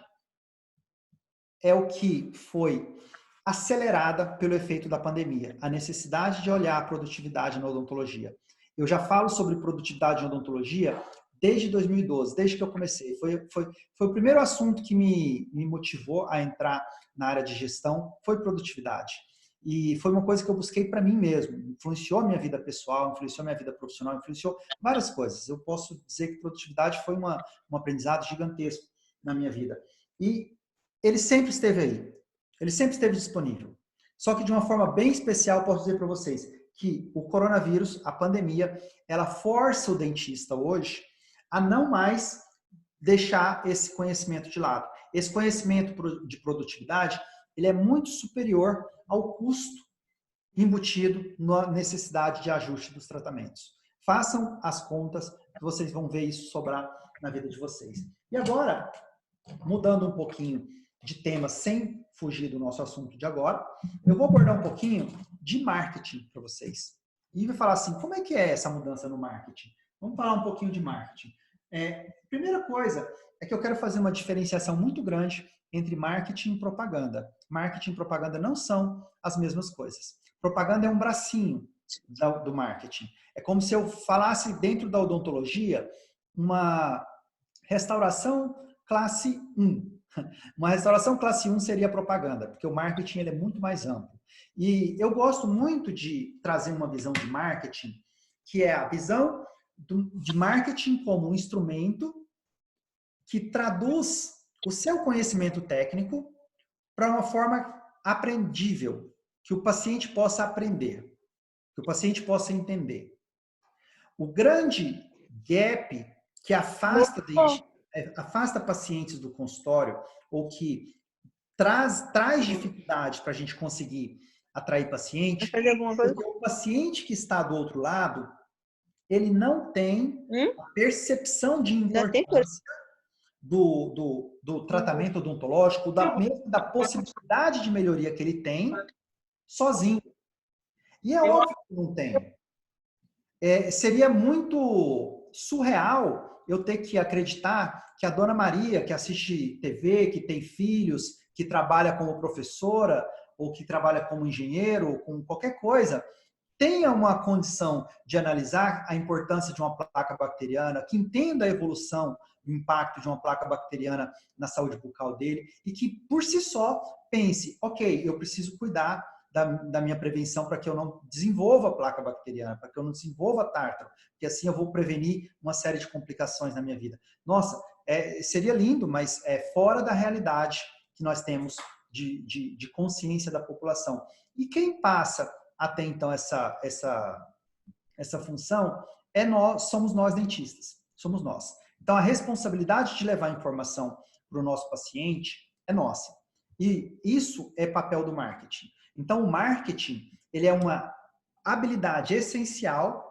é o que foi acelerada pelo efeito da pandemia, a necessidade de olhar a produtividade na odontologia. Eu já falo sobre produtividade na odontologia desde 2012, desde que eu comecei. Foi o primeiro assunto que me motivou a entrar na área de gestão, foi produtividade. E foi uma coisa que eu busquei para mim mesmo. Influenciou a minha vida pessoal, influenciou a minha vida profissional, influenciou várias coisas. Eu posso dizer que produtividade foi um aprendizado gigantesco na minha vida. E ele sempre esteve aí. Ele sempre esteve disponível. Só que de uma forma bem especial, posso dizer para vocês que o coronavírus, a pandemia, ela força o dentista hoje a não mais deixar esse conhecimento de lado. Esse conhecimento de produtividade, ele é muito superior ao custo embutido na necessidade de ajuste dos tratamentos. Façam as contas que vocês vão ver isso sobrar na vida de vocês. E agora, mudando um pouquinho de tema sem fugir do nosso assunto de agora, eu vou abordar um pouquinho de marketing para vocês. E vou falar assim, como é que é essa mudança no marketing? Vamos falar um pouquinho de marketing. Primeira coisa é que eu quero fazer uma diferenciação muito grande entre marketing e propaganda. Marketing e propaganda não são as mesmas coisas. Propaganda é um bracinho do marketing. É como se eu falasse dentro da odontologia uma restauração classe 1. Uma restauração classe 1 seria propaganda, porque o marketing ele é muito mais amplo. E eu gosto muito de trazer uma visão de marketing, que é a visão de marketing como um instrumento que traduz o seu conhecimento técnico para uma forma aprendível, que o paciente possa aprender, que o paciente possa entender. O grande gap que afasta pacientes do consultório ou que traz dificuldade para a gente conseguir atrair paciente, porque o paciente que está do outro lado, ele não tem a percepção de importância do tratamento odontológico, mesmo da possibilidade de melhoria que ele tem sozinho. E é óbvio que não tem. Seria muito surreal eu ter que acreditar que a dona Maria, que assiste TV, que tem filhos, que trabalha como professora, ou que trabalha como engenheiro, ou com qualquer coisa, tenha uma condição de analisar a importância de uma placa bacteriana, que entenda a evolução do impacto de uma placa bacteriana na saúde bucal dele, e que, por si só, pense, ok, eu preciso cuidar da minha prevenção para que eu não desenvolva placa bacteriana, para que eu não desenvolva tártaro, porque assim eu vou prevenir uma série de complicações na minha vida. Nossa, seria lindo, mas é fora da realidade que nós temos de consciência da população. E quem passa até então essa função somos nós dentistas, somos nós. Então a responsabilidade de levar a informação para o nosso paciente é nossa. E isso é papel do marketing. Então, o marketing, ele é uma habilidade essencial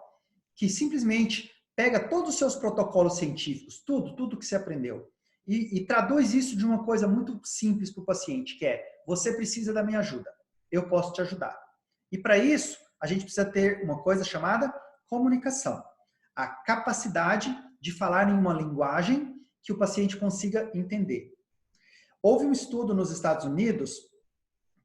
que simplesmente pega todos os seus protocolos científicos, tudo que você aprendeu, e traduz isso de uma coisa muito simples para o paciente, que é, você precisa da minha ajuda, eu posso te ajudar. E para isso, a gente precisa ter uma coisa chamada comunicação. A capacidade de falar em uma linguagem que o paciente consiga entender. Houve um estudo nos Estados Unidos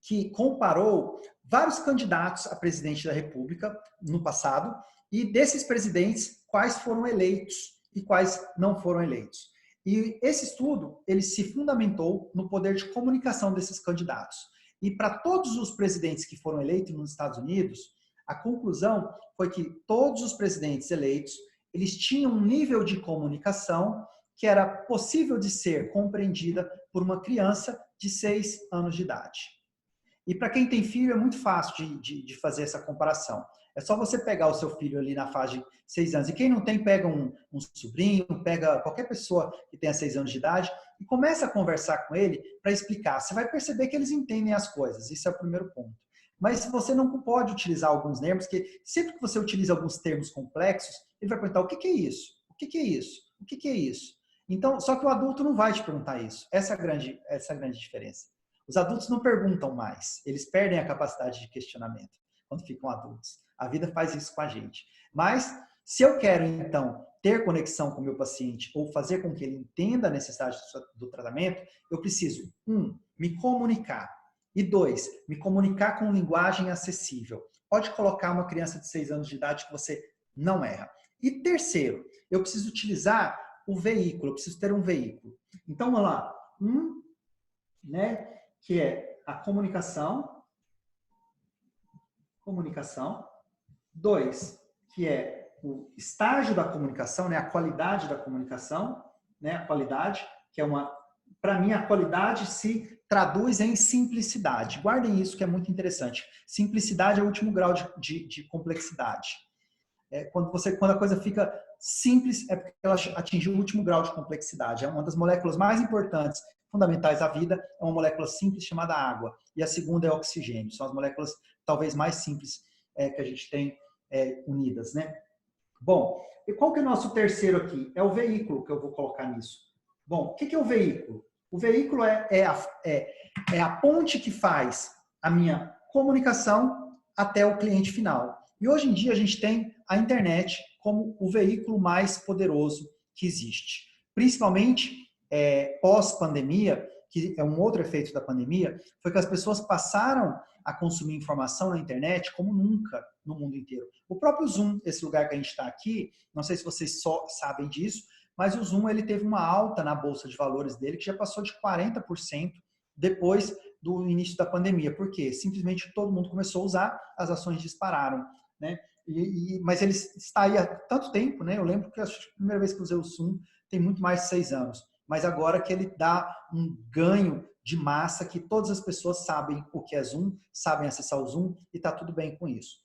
que comparou vários candidatos a presidente da República no passado e desses presidentes, quais foram eleitos e quais não foram eleitos. E esse estudo, ele se fundamentou no poder de comunicação desses candidatos. E para todos os presidentes que foram eleitos nos Estados Unidos, a conclusão foi que todos os presidentes eleitos, eles tinham um nível de comunicação que era possível de ser compreendida por uma criança de 6 anos de idade. E para quem tem filho é muito fácil de fazer essa comparação. É só você pegar o seu filho ali na fase de 6 anos. E quem não tem, pega um sobrinho, pega qualquer pessoa que tenha 6 anos de idade e começa a conversar com ele para explicar. Você vai perceber que eles entendem as coisas. Isso é o primeiro ponto. Mas você não pode utilizar alguns termos, porque sempre que você utiliza alguns termos complexos, ele vai perguntar o que é isso? O que é isso? O que é isso? Então, só que o adulto não vai te perguntar isso. Essa é a grande diferença. Os adultos não perguntam mais. Eles perdem a capacidade de questionamento quando ficam adultos. A vida faz isso com a gente. Mas, se eu quero, então, ter conexão com o meu paciente ou fazer com que ele entenda a necessidade do tratamento, eu preciso, 1, me comunicar. E 2, me comunicar com linguagem acessível. Pode colocar uma criança de 6 anos de idade que você não erra. E terceiro, eu preciso utilizar o veículo, eu preciso ter um veículo. Então, vamos lá. Né, que é a comunicação. Comunicação. 2, que é o estágio da comunicação, né, a qualidade da comunicação, né, a qualidade, que é para mim, a qualidade se traduz em simplicidade. Guardem isso, que é muito interessante. Simplicidade é o último grau de complexidade. Quando a coisa fica simples, é porque ela atingiu o último grau de complexidade. É uma das moléculas mais importantes, fundamentais da vida, é uma molécula simples chamada água. E a segunda é oxigênio. São as moléculas talvez mais simples que a gente tem unidas, né? Bom, e qual que é o nosso terceiro aqui? É o veículo que eu vou colocar nisso. Bom, o que é o veículo? O veículo é a ponte que faz a minha comunicação até o cliente final. E hoje em dia a gente tem a internet como o veículo mais poderoso que existe. Principalmente pós-pandemia, que é um outro efeito da pandemia, foi que as pessoas passaram a consumir informação na internet como nunca no mundo inteiro. O próprio Zoom, esse lugar que a gente está aqui, não sei se vocês só sabem disso, mas o Zoom ele teve uma alta na bolsa de valores dele que já passou de 40% depois do início da pandemia. Por quê? Simplesmente todo mundo começou a usar, as ações dispararam, né? Mas ele está aí há tanto tempo, né? Eu lembro que a primeira vez que eu usei o Zoom tem muito mais de 6 anos. Mas agora que ele dá um ganho de massa, que todas as pessoas sabem o que é Zoom, sabem acessar o Zoom e está tudo bem com isso.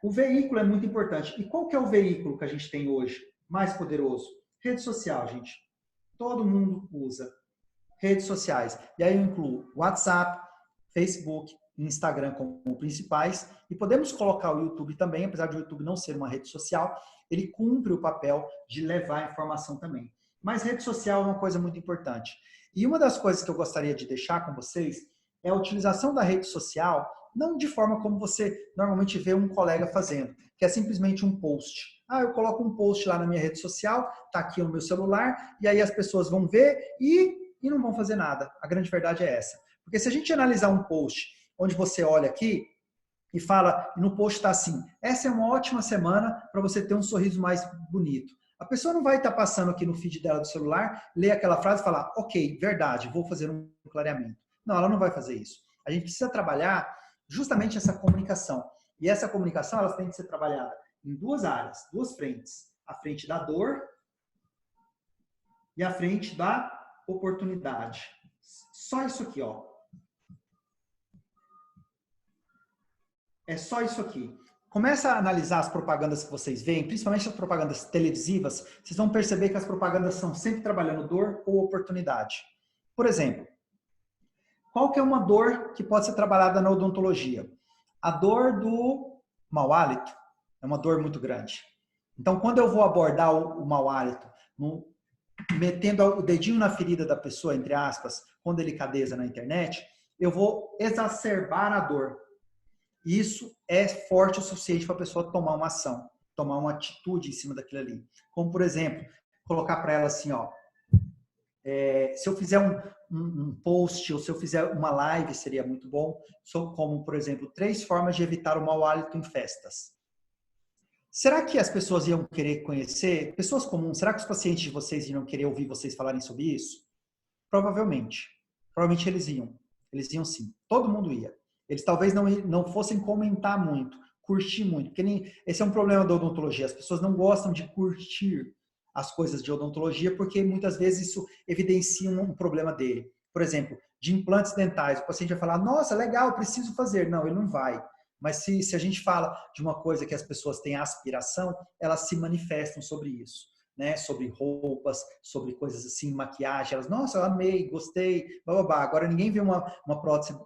O veículo é muito importante. E qual que é o veículo que a gente tem hoje mais poderoso? Rede social, gente. Todo mundo usa redes sociais. E aí eu incluo WhatsApp, Facebook, Instagram como principais. E podemos colocar o YouTube também, apesar de o YouTube não ser uma rede social, ele cumpre o papel de levar a informação também. Mas rede social é uma coisa muito importante. E uma das coisas que eu gostaria de deixar com vocês é a utilização da rede social, não de forma como você normalmente vê um colega fazendo, que é simplesmente um post. Eu coloco um post lá na minha rede social, está aqui no meu celular, e aí as pessoas vão ver e não vão fazer nada. A grande verdade é essa. Porque se a gente analisar um post onde você olha aqui e fala, no post está assim, essa é uma ótima semana para você ter um sorriso mais bonito. A pessoa não vai estar passando aqui no feed dela do celular, ler aquela frase e falar, ok, verdade, vou fazer um clareamento. Não, ela não vai fazer isso. A gente precisa trabalhar justamente essa comunicação. E essa comunicação, ela tem que ser trabalhada em 2 áreas, 2 frentes. A frente da dor e a frente da oportunidade. Só isso aqui, ó. É só isso aqui. Começa a analisar as propagandas que vocês veem, principalmente as propagandas televisivas, vocês vão perceber que as propagandas são sempre trabalhando dor ou oportunidade. Por exemplo, qual que é uma dor que pode ser trabalhada na odontologia? A dor do mau hálito é uma dor muito grande. Então, quando eu vou abordar o mau hálito, metendo o dedinho na ferida da pessoa, entre aspas, com delicadeza na internet, eu vou exacerbar a dor. Isso é forte o suficiente para a pessoa tomar uma ação, tomar uma atitude em cima daquilo ali. Como, por exemplo, colocar para ela assim, ó, se eu fizer um post ou se eu fizer uma live, seria muito bom, como, por exemplo, 3 formas de evitar o mau hálito em festas. Será que as pessoas iam querer conhecer, pessoas comuns, será que os pacientes de vocês iam querer ouvir vocês falarem sobre isso? Provavelmente. Provavelmente eles iam sim. Todo mundo ia. Eles talvez não fossem comentar muito, curtir muito, porque esse é um problema da odontologia. As pessoas não gostam de curtir as coisas de odontologia, porque muitas vezes isso evidencia um problema dele. Por exemplo, de implantes dentais, o paciente vai falar, nossa, legal, preciso fazer. Não, ele não vai. Mas se a gente fala de uma coisa que as pessoas têm aspiração, elas se manifestam sobre isso, né? Sobre roupas, sobre coisas assim, maquiagem. Elas, nossa, eu amei, gostei, blá, blá, blá. Agora ninguém vê uma prótese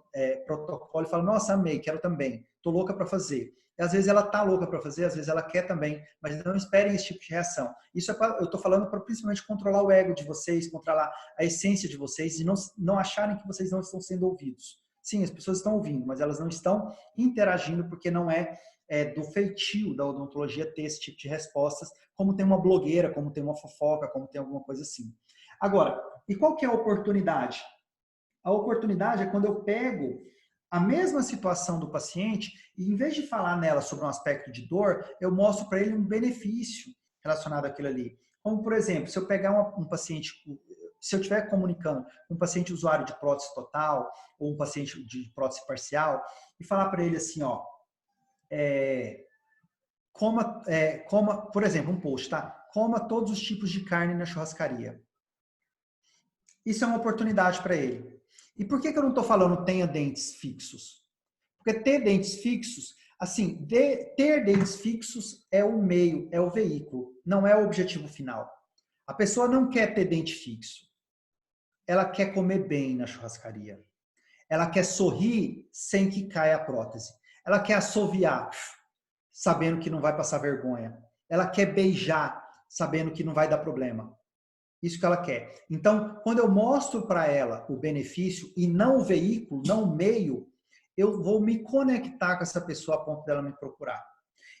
protocolo e fala, nossa, amei, quero também, tô louca para fazer. E às vezes ela tá louca para fazer, às vezes ela quer também, mas não esperem esse tipo de reação. Isso eu estou falando para principalmente controlar o ego de vocês, controlar a essência de vocês e não acharem que vocês não estão sendo ouvidos. Sim, as pessoas estão ouvindo, mas elas não estão interagindo porque não é do feitio da odontologia ter esse tipo de respostas, como tem uma blogueira, como tem uma fofoca, como tem alguma coisa assim. Agora, e qual que é a oportunidade? A oportunidade é quando eu pego a mesma situação do paciente e, em vez de falar nela sobre um aspecto de dor, eu mostro para ele um benefício relacionado àquilo ali. Como, por exemplo, se eu pegar um paciente, se eu estiver comunicando com um paciente usuário de prótese total ou um paciente de prótese parcial e falar para ele assim, ó, coma, por exemplo, um post, tá? Coma todos os tipos de carne na churrascaria. Isso é uma oportunidade para ele. E por que eu não estou falando tenha dentes fixos? Porque ter dentes fixos, assim, ter dentes fixos é o meio, é o veículo, não é o objetivo final. A pessoa não quer ter dente fixo. Ela quer comer bem na churrascaria. Ela quer sorrir sem que caia a prótese. Ela quer assoviar, sabendo que não vai passar vergonha. Ela quer beijar, sabendo que não vai dar problema. Isso que ela quer. Então, quando eu mostro para ela o benefício e não o veículo, não o meio, eu vou me conectar com essa pessoa a ponto dela me procurar.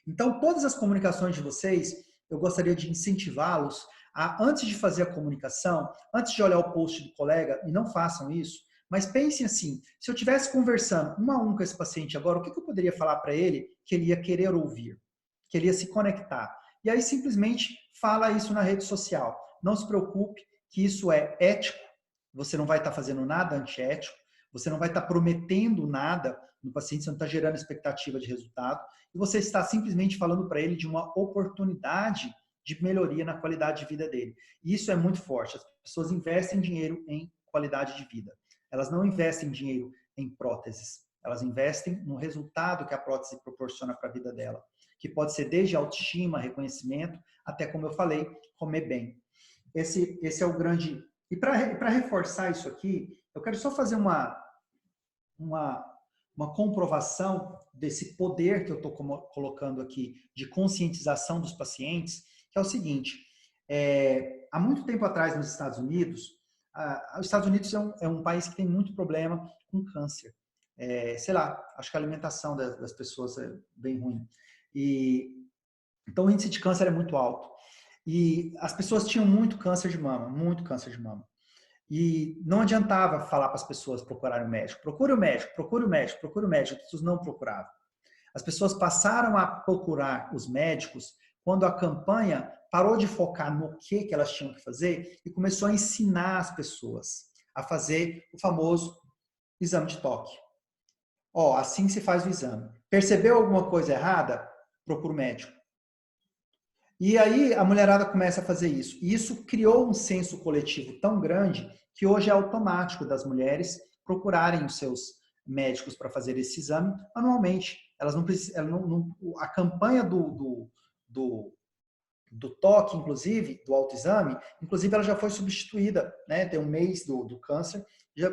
Então, todas as comunicações de vocês, eu gostaria de incentivá-los a, antes de fazer a comunicação, antes de olhar o post do colega, e não façam isso, mas pensem assim, se eu estivesse conversando um a um com esse paciente agora, o que eu poderia falar para ele que ele ia querer ouvir, que ele ia se conectar? E aí, simplesmente, fala isso na rede social. Não se preocupe que isso é ético, você não vai estar fazendo nada antiético, você não vai estar prometendo nada no paciente, você não está gerando expectativa de resultado, e você está simplesmente falando para ele de uma oportunidade de melhoria na qualidade de vida dele. E isso é muito forte. As pessoas investem dinheiro em qualidade de vida. Elas não investem dinheiro em próteses. Elas investem no resultado que a prótese proporciona para a vida dela, que pode ser desde autoestima, reconhecimento, até, como eu falei, comer bem. Esse é o grande... E para reforçar isso aqui, eu quero só fazer uma comprovação desse poder que eu estou colocando aqui de conscientização dos pacientes, que é o seguinte, há muito tempo atrás nos Estados Unidos, os Estados Unidos é um país que tem muito problema com câncer. Sei lá, acho que a alimentação das pessoas é bem ruim. Então o índice de câncer é muito alto. E as pessoas tinham muito câncer de mama, muito câncer de mama. E não adiantava falar para as pessoas procurarem o médico. Procure o médico, procure o médico, procure o médico. As pessoas não procuravam. As pessoas passaram a procurar os médicos quando a campanha parou de focar no que elas tinham que fazer e começou a ensinar as pessoas a fazer o famoso exame de toque. Ó, assim se faz o exame. Percebeu alguma coisa errada? Procura o médico. E aí a mulherada começa a fazer isso. E isso criou um senso coletivo tão grande que hoje é automático das mulheres procurarem os seus médicos para fazer esse exame anualmente. Elas não precisam, a campanha do toque, inclusive, do autoexame, inclusive ela já foi substituída, né? Tem um mês do câncer,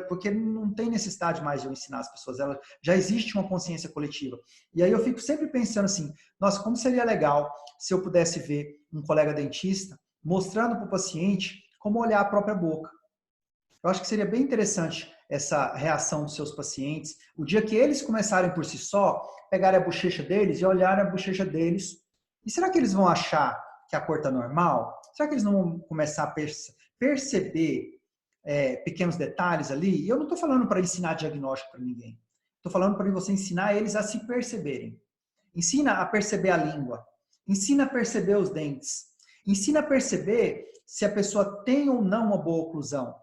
porque não tem necessidade mais de eu ensinar as pessoas, já existe uma consciência coletiva. E aí eu fico sempre pensando assim, nossa, como seria legal se eu pudesse ver um colega dentista mostrando para o paciente como olhar a própria boca. Eu acho que seria bem interessante essa reação dos seus pacientes, o dia que eles começarem por si só, pegarem a bochecha deles e olharem a bochecha deles. E será que eles vão achar que a cor está normal? Será que eles não vão começar a perceber pequenos detalhes ali? E eu não estou falando para ensinar diagnóstico para ninguém. Estou falando para você ensinar eles a se perceberem. Ensina a perceber a língua. Ensina a perceber os dentes. Ensina a perceber se a pessoa tem ou não uma boa oclusão.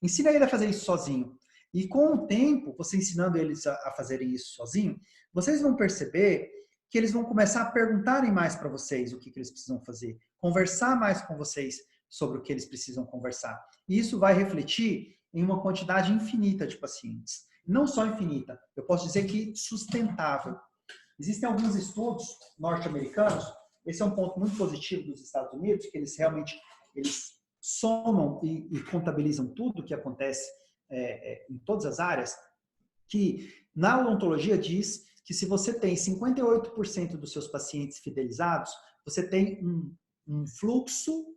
Ensina ele a fazer isso sozinho. E com o tempo, você ensinando eles a fazerem isso sozinho, vocês vão perceber que eles vão começar a perguntarem mais para vocês o que eles precisam fazer, conversar mais com vocês sobre o que eles precisam conversar. E isso vai refletir em uma quantidade infinita de pacientes. Não só infinita, eu posso dizer que sustentável. Existem alguns estudos norte-americanos, esse é um ponto muito positivo dos Estados Unidos, que eles realmente somam e contabilizam tudo o que acontece em todas as áreas, que na odontologia diz que se você tem 58% dos seus pacientes fidelizados, você tem um fluxo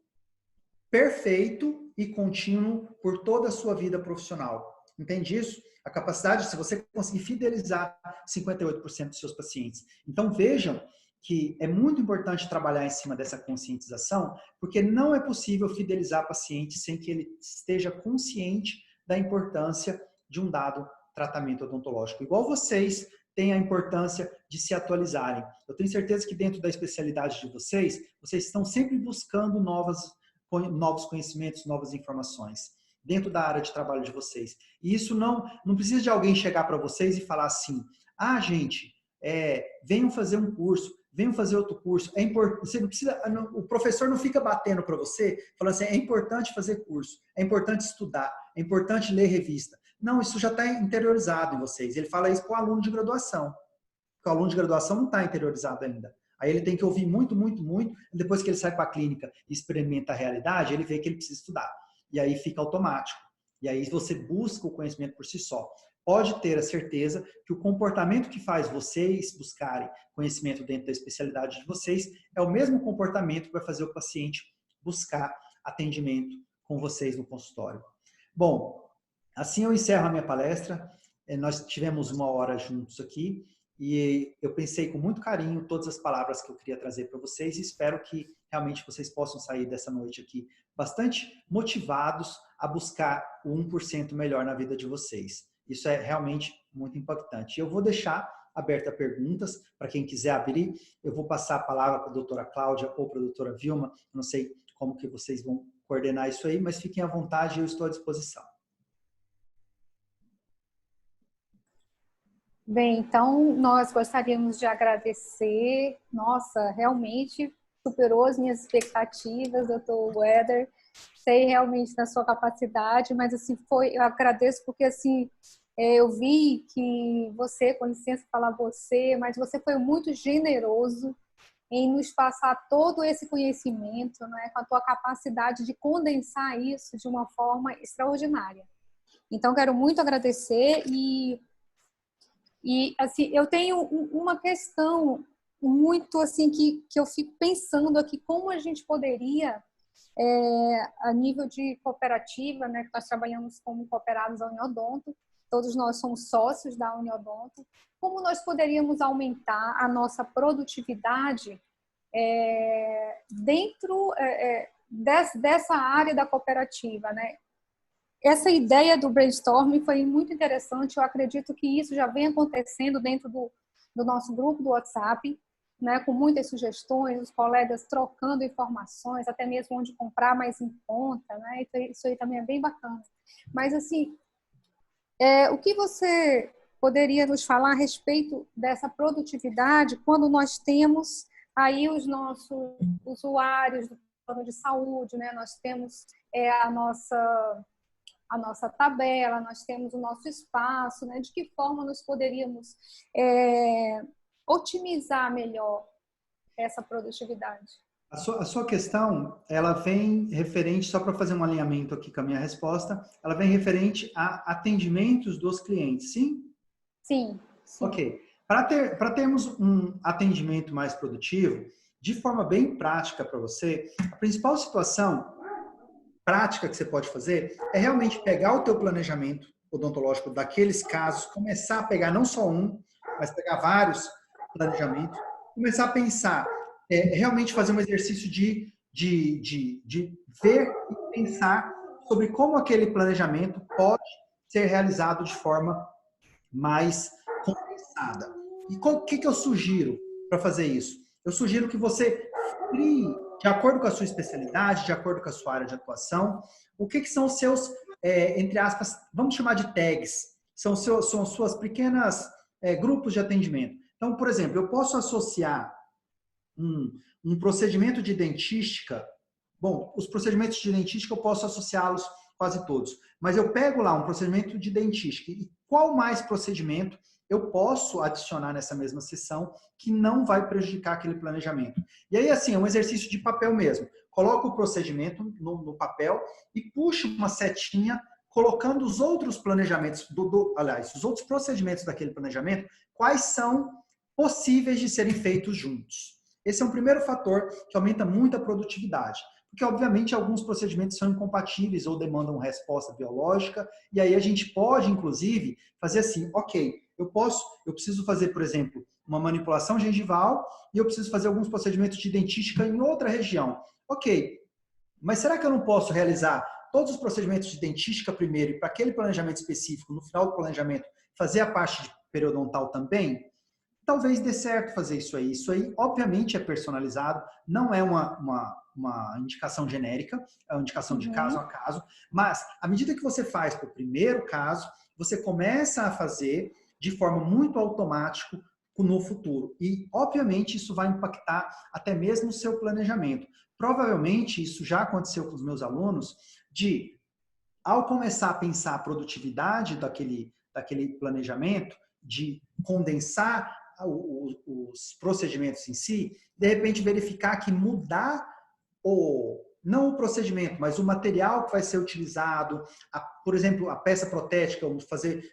perfeito e contínuo por toda a sua vida profissional. Entende isso? A capacidade, se você conseguir fidelizar 58% dos seus pacientes. Então, vejam que é muito importante trabalhar em cima dessa conscientização, porque não é possível fidelizar paciente sem que ele esteja consciente da importância de um dado tratamento odontológico. Igual vocês têm a importância de se atualizarem. Eu tenho certeza que dentro da especialidade de vocês, vocês estão sempre buscando novos conhecimentos, novas informações dentro da área de trabalho de vocês. E isso não precisa de alguém chegar para vocês e falar assim, gente, venham fazer um curso, venham fazer outro curso. É importante, você não precisa, o professor não fica batendo para você, falando assim, é importante fazer curso, é importante estudar, é importante ler revista. Não, isso já está interiorizado em vocês. Ele fala isso para o aluno de graduação. Porque o aluno de graduação não está interiorizado ainda. Aí ele tem que ouvir muito, muito, muito. Depois que ele sai para a clínica e experimenta a realidade, ele vê que ele precisa estudar. E aí fica automático. E aí você busca o conhecimento por si só. Pode ter a certeza que o comportamento que faz vocês buscarem conhecimento dentro da especialidade de vocês é o mesmo comportamento que vai fazer o paciente buscar atendimento com vocês no consultório. Bom, assim eu encerro a minha palestra. Nós tivemos 1 hora juntos aqui e eu pensei com muito carinho todas as palavras que eu queria trazer para vocês e espero que realmente vocês possam sair dessa noite aqui bastante motivados a buscar o 1% melhor na vida de vocês. Isso é realmente muito impactante. Eu vou deixar aberta perguntas para quem quiser abrir. Eu vou passar a palavra para a doutora Cláudia ou para a doutora Vilma. Eu não sei como que vocês vão coordenar isso aí, mas fiquem à vontade, eu estou à disposição. Bem, então nós gostaríamos de agradecer. Nossa, realmente superou as minhas expectativas, doutor Weder. Sei realmente da sua capacidade, mas assim eu agradeço porque assim eu vi que você, com licença falar você, mas você foi muito generoso em nos passar todo esse conhecimento, né, com a tua capacidade de condensar isso de uma forma extraordinária. Então quero muito agradecer e assim eu tenho uma questão muito assim que eu fico pensando aqui como a gente poderia a nível de cooperativa, né, que nós trabalhamos como cooperados da Uniodonto, todos nós somos sócios da Uniodonto, como nós poderíamos aumentar a nossa produtividade dentro dessa área da cooperativa, né? Essa ideia do brainstorming foi muito interessante, eu acredito que isso já vem acontecendo dentro do nosso grupo do WhatsApp, né, com muitas sugestões, os colegas trocando informações, até mesmo onde comprar mais em conta, né? Isso aí também é bem bacana. Mas, assim, o que você poderia nos falar a respeito dessa produtividade quando nós temos aí os nossos usuários do plano de saúde, né? Nós temos a nossa tabela, nós temos o nosso espaço, né? De que forma nós poderíamos otimizar melhor essa produtividade? A sua questão, ela vem referente, só para fazer um alinhamento aqui com a minha resposta, ela vem referente a atendimentos dos clientes, sim? Sim. Sim. Ok. Para termos um atendimento mais produtivo, de forma bem prática para você, a principal situação prática que você pode fazer é realmente pegar o teu planejamento odontológico daqueles casos, começar a pegar não só um, mas pegar vários planejamentos, começar a pensar, realmente fazer um exercício de ver e pensar sobre como aquele planejamento pode ser realizado de forma mais condensada. E o que eu sugiro para fazer isso? Eu sugiro que você crie, de acordo com a sua especialidade, de acordo com a sua área de atuação, o que são os seus, entre aspas, vamos chamar de tags, são suas pequenas grupos de atendimento. Então, por exemplo, eu posso associar um procedimento de dentística. Bom, os procedimentos de dentística eu posso associá-los quase todos, mas eu pego lá um procedimento de dentística e qual mais procedimento eu posso adicionar nessa mesma sessão que não vai prejudicar aquele planejamento. E aí, assim, é um exercício de papel mesmo. Coloca o procedimento no papel e puxa uma setinha colocando os outros planejamentos, aliás, os outros procedimentos daquele planejamento, quais são possíveis de serem feitos juntos. Esse é um primeiro fator que aumenta muito a produtividade, porque obviamente alguns procedimentos são incompatíveis ou demandam resposta biológica, e aí a gente pode, inclusive, fazer assim, ok, eu preciso fazer, por exemplo, uma manipulação gengival e eu preciso fazer alguns procedimentos de dentística em outra região. Ok, mas será que eu não posso realizar todos os procedimentos de dentística primeiro e para aquele planejamento específico, no final do planejamento, fazer a parte de periodontal também? Talvez dê certo fazer isso aí. Isso aí, obviamente, é personalizado, não é uma indicação genérica, é uma indicação de caso a caso, mas à medida que você faz para o primeiro caso, você começa a fazer de forma muito automática no futuro. E, obviamente, isso vai impactar até mesmo o seu planejamento. Provavelmente, isso já aconteceu com os meus alunos, ao começar a pensar a produtividade daquele planejamento, de condensar os procedimentos em si, de repente verificar que mudar não o procedimento, mas o material que vai ser utilizado, por exemplo, a peça protética,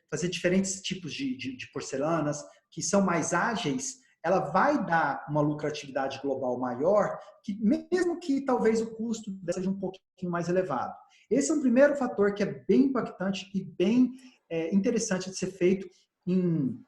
fazer diferentes tipos de porcelanas que são mais ágeis, ela vai dar uma lucratividade global maior, mesmo que talvez o custo seja um pouquinho mais elevado. Esse é um primeiro fator que é bem impactante e bem interessante de ser feito em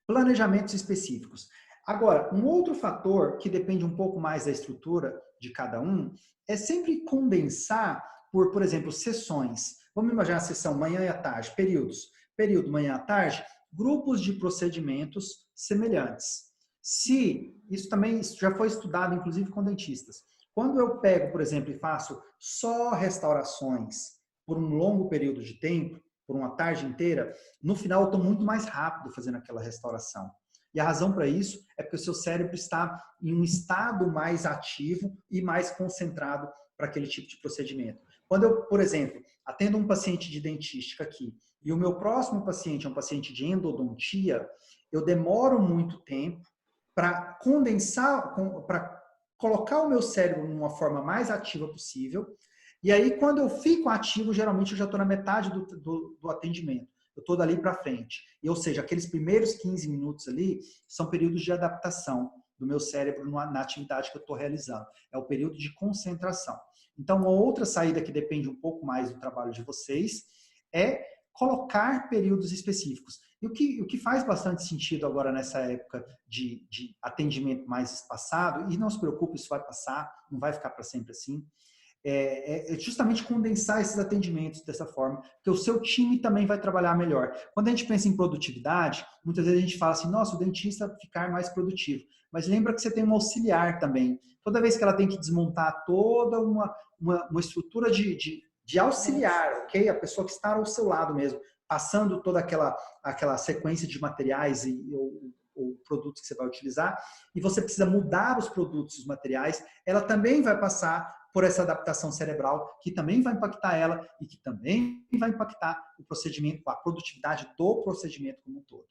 planejamentos específicos. Agora, um outro fator que depende um pouco mais da estrutura de cada um é sempre condensar por exemplo, sessões. Vamos imaginar a sessão manhã e à tarde, períodos. Período manhã à tarde, grupos de procedimentos semelhantes. Isso já foi estudado, inclusive, com dentistas. Quando eu pego, por exemplo, e faço só restaurações por um longo período de tempo, por uma tarde inteira, no final eu estou muito mais rápido fazendo aquela restauração. E a razão para isso é porque o seu cérebro está em um estado mais ativo e mais concentrado para aquele tipo de procedimento. Quando eu, por exemplo, atendo um paciente de dentística aqui e o meu próximo paciente é um paciente de endodontia, eu demoro muito tempo para condensar, para colocar o meu cérebro numa forma mais ativa possível. E aí, quando eu fico ativo, geralmente eu já estou na metade do atendimento. Eu estou dali para frente. Ou seja, aqueles primeiros 15 minutos ali são períodos de adaptação do meu cérebro na atividade que eu estou realizando. É o período de concentração. Então, uma outra saída que depende um pouco mais do trabalho de vocês é colocar períodos específicos. E o que faz bastante sentido agora nessa época de atendimento mais espaçado, e não se preocupe, isso vai passar, não vai ficar para sempre assim, é justamente condensar esses atendimentos dessa forma, porque o seu time também vai trabalhar melhor. Quando a gente pensa em produtividade, muitas vezes a gente fala assim, nossa, o dentista ficar mais produtivo. Mas lembra que você tem um auxiliar também. Toda vez que ela tem que desmontar toda uma estrutura de auxiliar, ok? A pessoa que está ao seu lado mesmo, passando toda aquela sequência de materiais ou produtos que você vai utilizar, e você precisa mudar os produtos e os materiais, ela também vai passar por essa adaptação cerebral, que também vai impactar ela e que também vai impactar o procedimento, a produtividade do procedimento como um todo.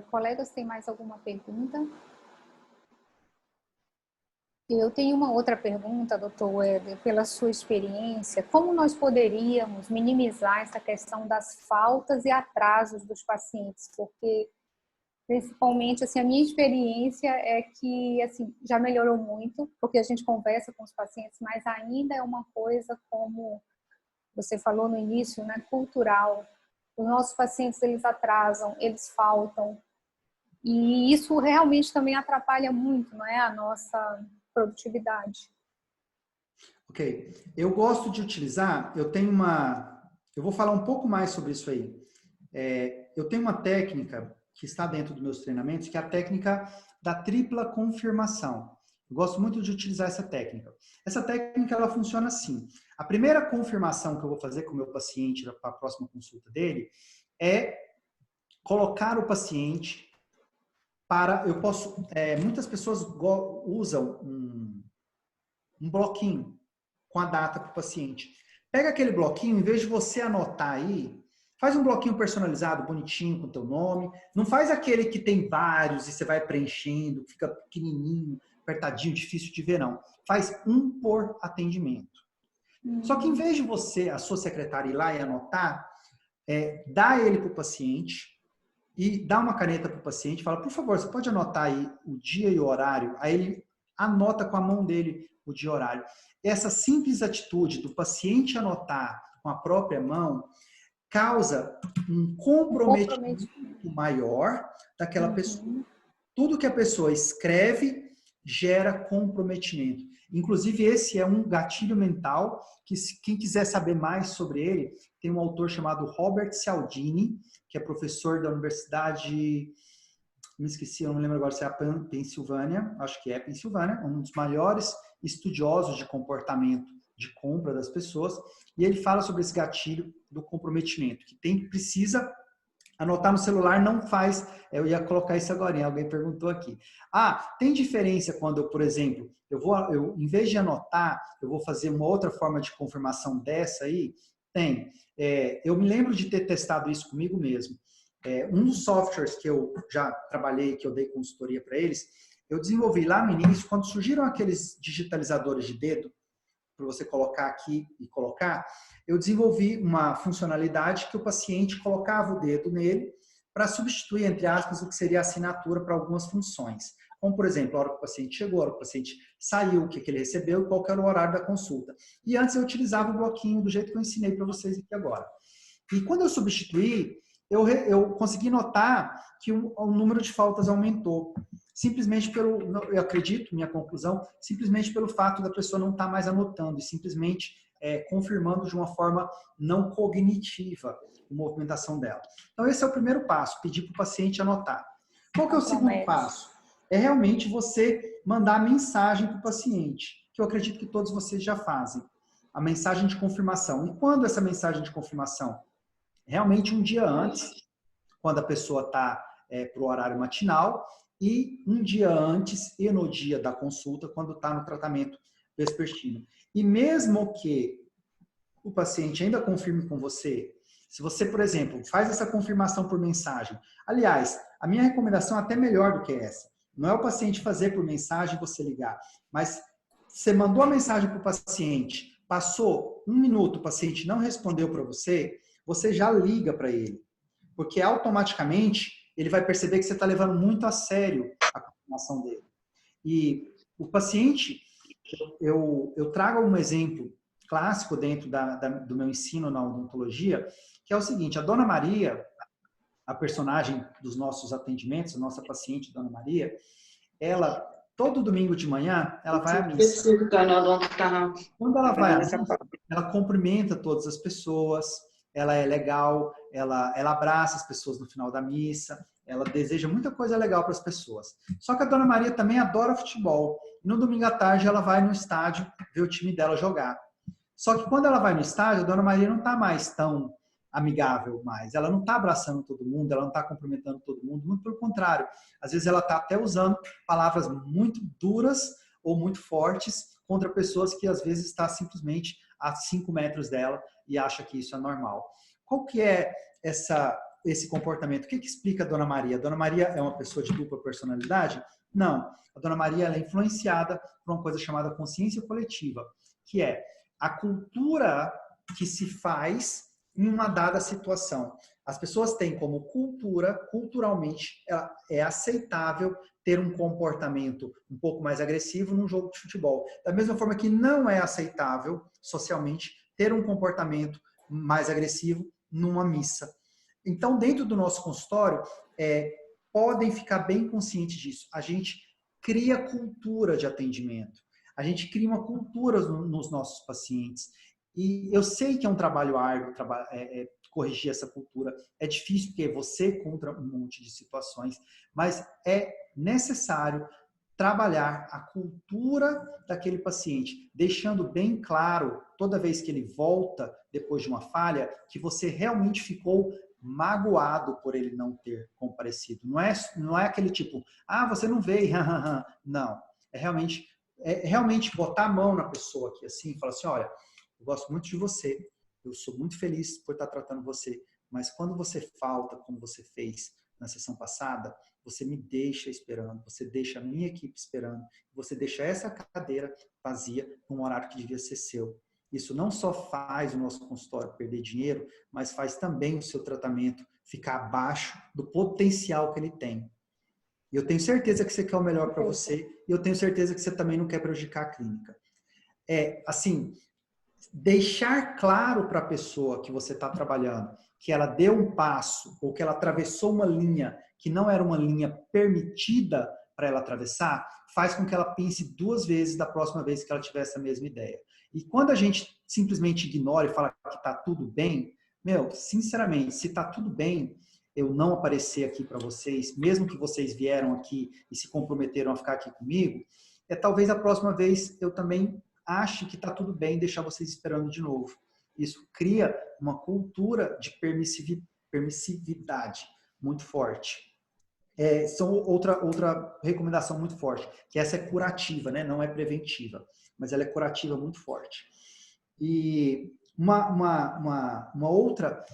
Colegas, tem mais alguma pergunta? Eu tenho uma outra pergunta, doutor Éder, pela sua experiência, como nós poderíamos minimizar essa questão das faltas e atrasos dos pacientes? Porque, principalmente, assim, a minha experiência é que, assim, já melhorou muito, porque a gente conversa com os pacientes, mas ainda é uma coisa, como você falou no início, né, cultural. Os nossos pacientes, eles atrasam, eles faltam, e isso realmente também atrapalha muito, não é, a nossa produtividade. Ok. Eu gosto de utilizar, eu vou falar um pouco mais sobre isso aí. Eu tenho uma técnica que está dentro dos meus treinamentos, que é a técnica da tripla confirmação. Eu gosto muito de utilizar essa técnica. Essa técnica, ela funciona assim. A primeira confirmação que eu vou fazer com o meu paciente para a próxima consulta dele é colocar o paciente muitas pessoas usam um bloquinho com a data para o paciente. Pega aquele bloquinho, em vez de você anotar aí, faz um bloquinho personalizado, bonitinho, com o teu nome. Não faz aquele que tem vários e você vai preenchendo, fica pequenininho, apertadinho, difícil de ver, não. Faz um por atendimento. Só que em vez de você, a sua secretária, ir lá e anotar, dá ele para o paciente e dá uma caneta para o paciente, fala, por favor, você pode anotar aí o dia e o horário? Aí ele anota com a mão dele o dia e o horário. Essa simples atitude do paciente anotar com a própria mão causa um comprometimento maior daquela pessoa. Tudo que a pessoa escreve gera comprometimento. Inclusive, esse é um gatilho mental que, quem quiser saber mais sobre ele, tem um autor chamado Robert Cialdini, que é professor da Universidade, me esqueci, eu não me lembro agora se é a Pensilvânia, acho que é Pensilvânia, um dos maiores estudiosos de comportamento de compra das pessoas, e ele fala sobre esse gatilho do comprometimento, que precisa anotar no celular, não faz. Eu ia colocar isso agora, alguém perguntou aqui. Tem diferença quando eu, por exemplo, em vez de anotar, eu vou fazer uma outra forma de confirmação dessa aí? Tem. Eu me lembro de ter testado isso comigo mesmo. Um dos softwares que eu já trabalhei, que eu dei consultoria para eles, eu desenvolvi lá no início, quando surgiram aqueles digitalizadores de dedo, para você colocar aqui e colocar, eu desenvolvi uma funcionalidade que o paciente colocava o dedo nele para substituir, entre aspas, o que seria a assinatura para algumas funções. Como, por exemplo, a hora que o paciente chegou, a hora que o paciente saiu, o que ele recebeu e qual que era o horário da consulta. E antes eu utilizava o bloquinho do jeito que eu ensinei para vocês aqui agora. E quando eu substituí, eu consegui notar que o número de faltas aumentou. Simplesmente eu acredito, minha conclusão, simplesmente pelo fato da pessoa não estar mais anotando e simplesmente confirmando de uma forma não cognitiva a movimentação dela. Então, esse é o primeiro passo, pedir para o paciente anotar. Qual que é o segundo passo? É realmente você mandar mensagem para o paciente, que eu acredito que todos vocês já fazem. A mensagem de confirmação. E quando essa mensagem de confirmação? Realmente um dia antes, quando a pessoa está para o horário matinal, e um dia antes e no dia da consulta, quando está no tratamento vespertino. E mesmo que o paciente ainda confirme com você, se você, por exemplo, faz essa confirmação por mensagem, aliás, a minha recomendação é até melhor do que essa. Não é o paciente fazer por mensagem e você ligar, mas você mandou a mensagem para o paciente, passou 1 minuto, o paciente não respondeu para você, você já liga para ele. Porque automaticamente ele vai perceber que você está levando muito a sério a confirmação dele. E o paciente, eu trago um exemplo clássico dentro do meu ensino na odontologia, que é o seguinte: a Dona Maria, a personagem dos nossos atendimentos, a nossa paciente, Dona Maria, ela, todo domingo de manhã, ela vai à missa. Quando ela vai à missa, ela cumprimenta todas as pessoas, ela é legal, ela abraça as pessoas no final da missa, ela deseja muita coisa legal para as pessoas. Só que a Dona Maria também adora futebol. E no domingo à tarde ela vai no estádio ver o time dela jogar. Só que quando ela vai no estádio, a Dona Maria não está mais tão amigável mais. Ela não está abraçando todo mundo, ela não está cumprimentando todo mundo, muito pelo contrário. Às vezes ela está até usando palavras muito duras ou muito fortes contra pessoas que às vezes está simplesmente a 5 metros dela e acha que isso é normal. Qual que é esse comportamento? O que explica a Dona Maria? A Dona Maria é uma pessoa de dupla personalidade? Não. A Dona Maria ela é influenciada por uma coisa chamada consciência coletiva, que é a cultura que se faz em uma dada situação. As pessoas têm como culturalmente, é aceitável ter um comportamento um pouco mais agressivo num jogo de futebol. Da mesma forma que não é aceitável socialmente ter um comportamento mais agressivo numa missa. Então, dentro do nosso consultório, podem ficar bem conscientes disso. A gente cria cultura de atendimento. A gente cria uma cultura nos nossos pacientes. E eu sei que é um trabalho árduo, corrigir essa cultura. É difícil porque você contra um monte de situações, mas é necessário trabalhar a cultura daquele paciente, deixando bem claro, toda vez que ele volta depois de uma falha, que você realmente ficou magoado por ele não ter comparecido. Não é aquele tipo, ah, você não veio, não. É realmente botar a mão na pessoa aqui, assim, e falar assim, olha, eu gosto muito de você, eu sou muito feliz por estar tratando você, mas quando você falta, como você fez na sessão passada, você me deixa esperando, você deixa a minha equipe esperando, você deixa essa cadeira vazia num horário que devia ser seu. Isso não só faz o nosso consultório perder dinheiro, mas faz também o seu tratamento ficar abaixo do potencial que ele tem. E eu tenho certeza que você quer o melhor para você, e eu tenho certeza que você também não quer prejudicar a clínica. Assim, deixar claro para a pessoa que você está trabalhando que ela deu um passo ou que ela atravessou uma linha que não era uma linha permitida para ela atravessar, faz com que ela pense 2 vezes da próxima vez que ela tiver essa mesma ideia. E quando a gente simplesmente ignora e fala que está tudo bem, sinceramente, se está tudo bem, eu não aparecer aqui para vocês, mesmo que vocês vieram aqui e se comprometeram a ficar aqui comigo, talvez a próxima vez eu também ache que está tudo bem deixar vocês esperando de novo. Isso cria uma cultura de permissividade muito forte. São outra recomendação muito forte, que essa é curativa, né? Não é preventiva, mas ela é curativa muito forte. E uma outra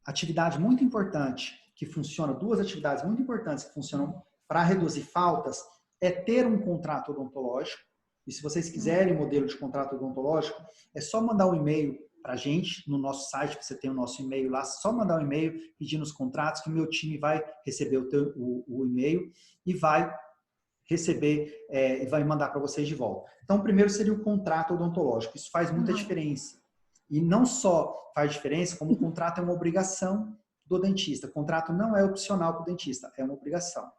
atividade muito importante que funciona, 2 atividades muito importantes que funcionam para reduzir faltas, é ter um contrato odontológico. E se vocês quiserem modelo de contrato odontológico, é só mandar um e-mail para a gente no nosso site, você tem o nosso e-mail lá, só mandar um e-mail pedindo os contratos, que o meu time vai receber o e-mail e vai receber e vai mandar para vocês de volta. Então, o primeiro seria o contrato odontológico. Isso faz muita diferença. E não só faz diferença, como o contrato é uma obrigação do dentista. O contrato não é opcional para o dentista, é uma obrigação.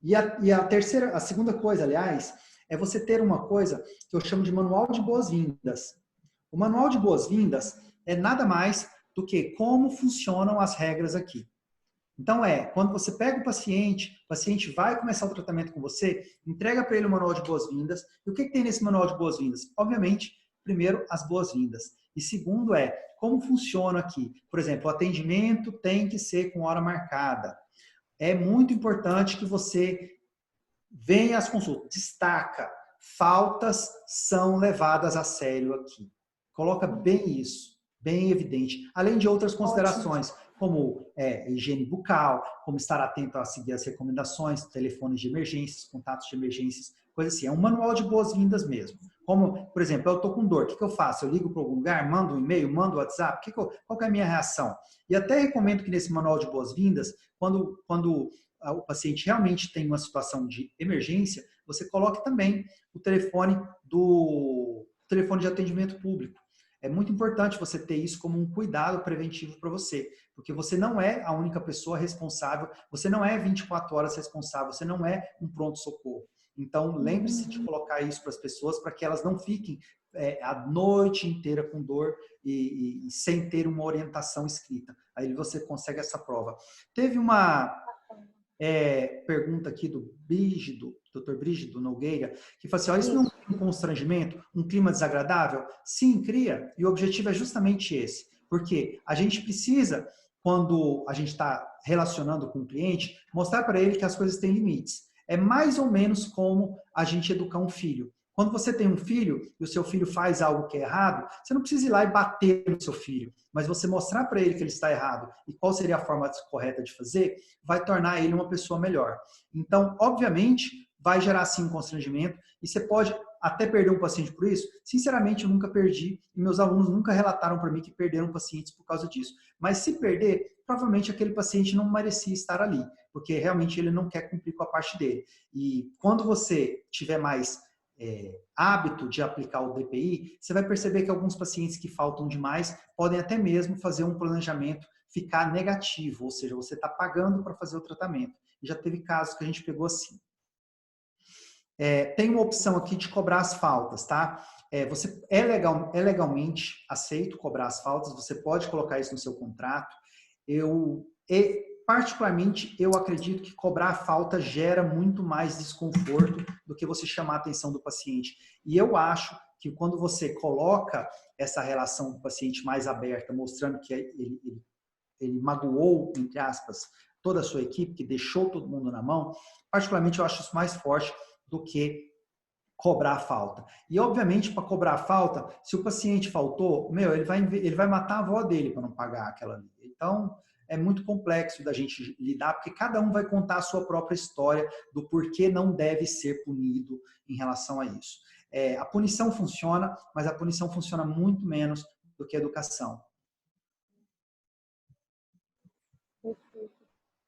E a segunda coisa, aliás, é você ter uma coisa que eu chamo de manual de boas-vindas. O manual de boas-vindas é nada mais do que como funcionam as regras aqui. Então, quando você pega o paciente vai começar o tratamento com você, entrega para ele o manual de boas-vindas. E o que tem nesse manual de boas-vindas? Obviamente, primeiro, as boas-vindas. E segundo como funciona aqui. Por exemplo, o atendimento tem que ser com hora marcada. É muito importante que você venha às consultas. Destaca, faltas são levadas a sério aqui. Coloca bem isso, bem evidente. Além de outras considerações, como higiene bucal, como estar atento a seguir as recomendações, telefones de emergências, contatos de emergências, coisa assim. É um manual de boas-vindas mesmo. Como, por exemplo, eu estou com dor, o que eu faço? Eu ligo para algum lugar, mando um e-mail, mando um WhatsApp? Qual que é a minha reação? E até recomendo que nesse manual de boas-vindas, quando o paciente realmente tem uma situação de emergência, você coloque também o telefone de atendimento público. É muito importante você ter isso como um cuidado preventivo para você, porque você não é a única pessoa responsável, você não é 24 horas responsável, você não é um pronto-socorro. Então, lembre-se de colocar isso para as pessoas, para que elas não fiquem a noite inteira com dor e sem ter uma orientação escrita. Aí você consegue essa prova. Teve uma pergunta aqui do Dr. Brígido Nogueira, que fala assim, isso não é um constrangimento, um clima desagradável? Sim, cria. E o objetivo é justamente esse. Porque a gente precisa, quando a gente está relacionando com o cliente, mostrar para ele que as coisas têm limites. É mais ou menos como a gente educar um filho. Quando você tem um filho e o seu filho faz algo que é errado, você não precisa ir lá e bater no seu filho, mas você mostrar para ele que ele está errado e qual seria a forma correta de fazer, vai tornar ele uma pessoa melhor. Então, obviamente, vai gerar sim um constrangimento e você pode até perder um paciente por isso. Sinceramente, eu nunca perdi e meus alunos nunca relataram para mim que perderam pacientes por causa disso. Mas se perder, provavelmente aquele paciente não merecia estar ali, porque realmente ele não quer cumprir com a parte dele. E quando você tiver mais hábito de aplicar o DPI, você vai perceber que alguns pacientes que faltam demais podem até mesmo fazer um planejamento ficar negativo, ou seja, você está pagando para fazer o tratamento. E já teve casos que a gente pegou assim. Tem uma opção aqui de cobrar as faltas, tá? Você legalmente aceito cobrar as faltas, você pode colocar isso no seu contrato. Particularmente, eu acredito que cobrar a falta gera muito mais desconforto do que você chamar a atenção do paciente. E eu acho que quando você coloca essa relação do paciente mais aberta, mostrando que ele ele magoou, entre aspas, toda a sua equipe, que deixou todo mundo na mão, particularmente eu acho isso mais forte do que cobrar a falta. E, obviamente, para cobrar a falta, se o paciente faltou, ele vai matar a avó dele para não pagar aquela ali. Então, é muito complexo da gente lidar, porque cada um vai contar a sua própria história do porquê não deve ser punido em relação a isso. A punição funciona, mas a punição funciona muito menos do que a educação.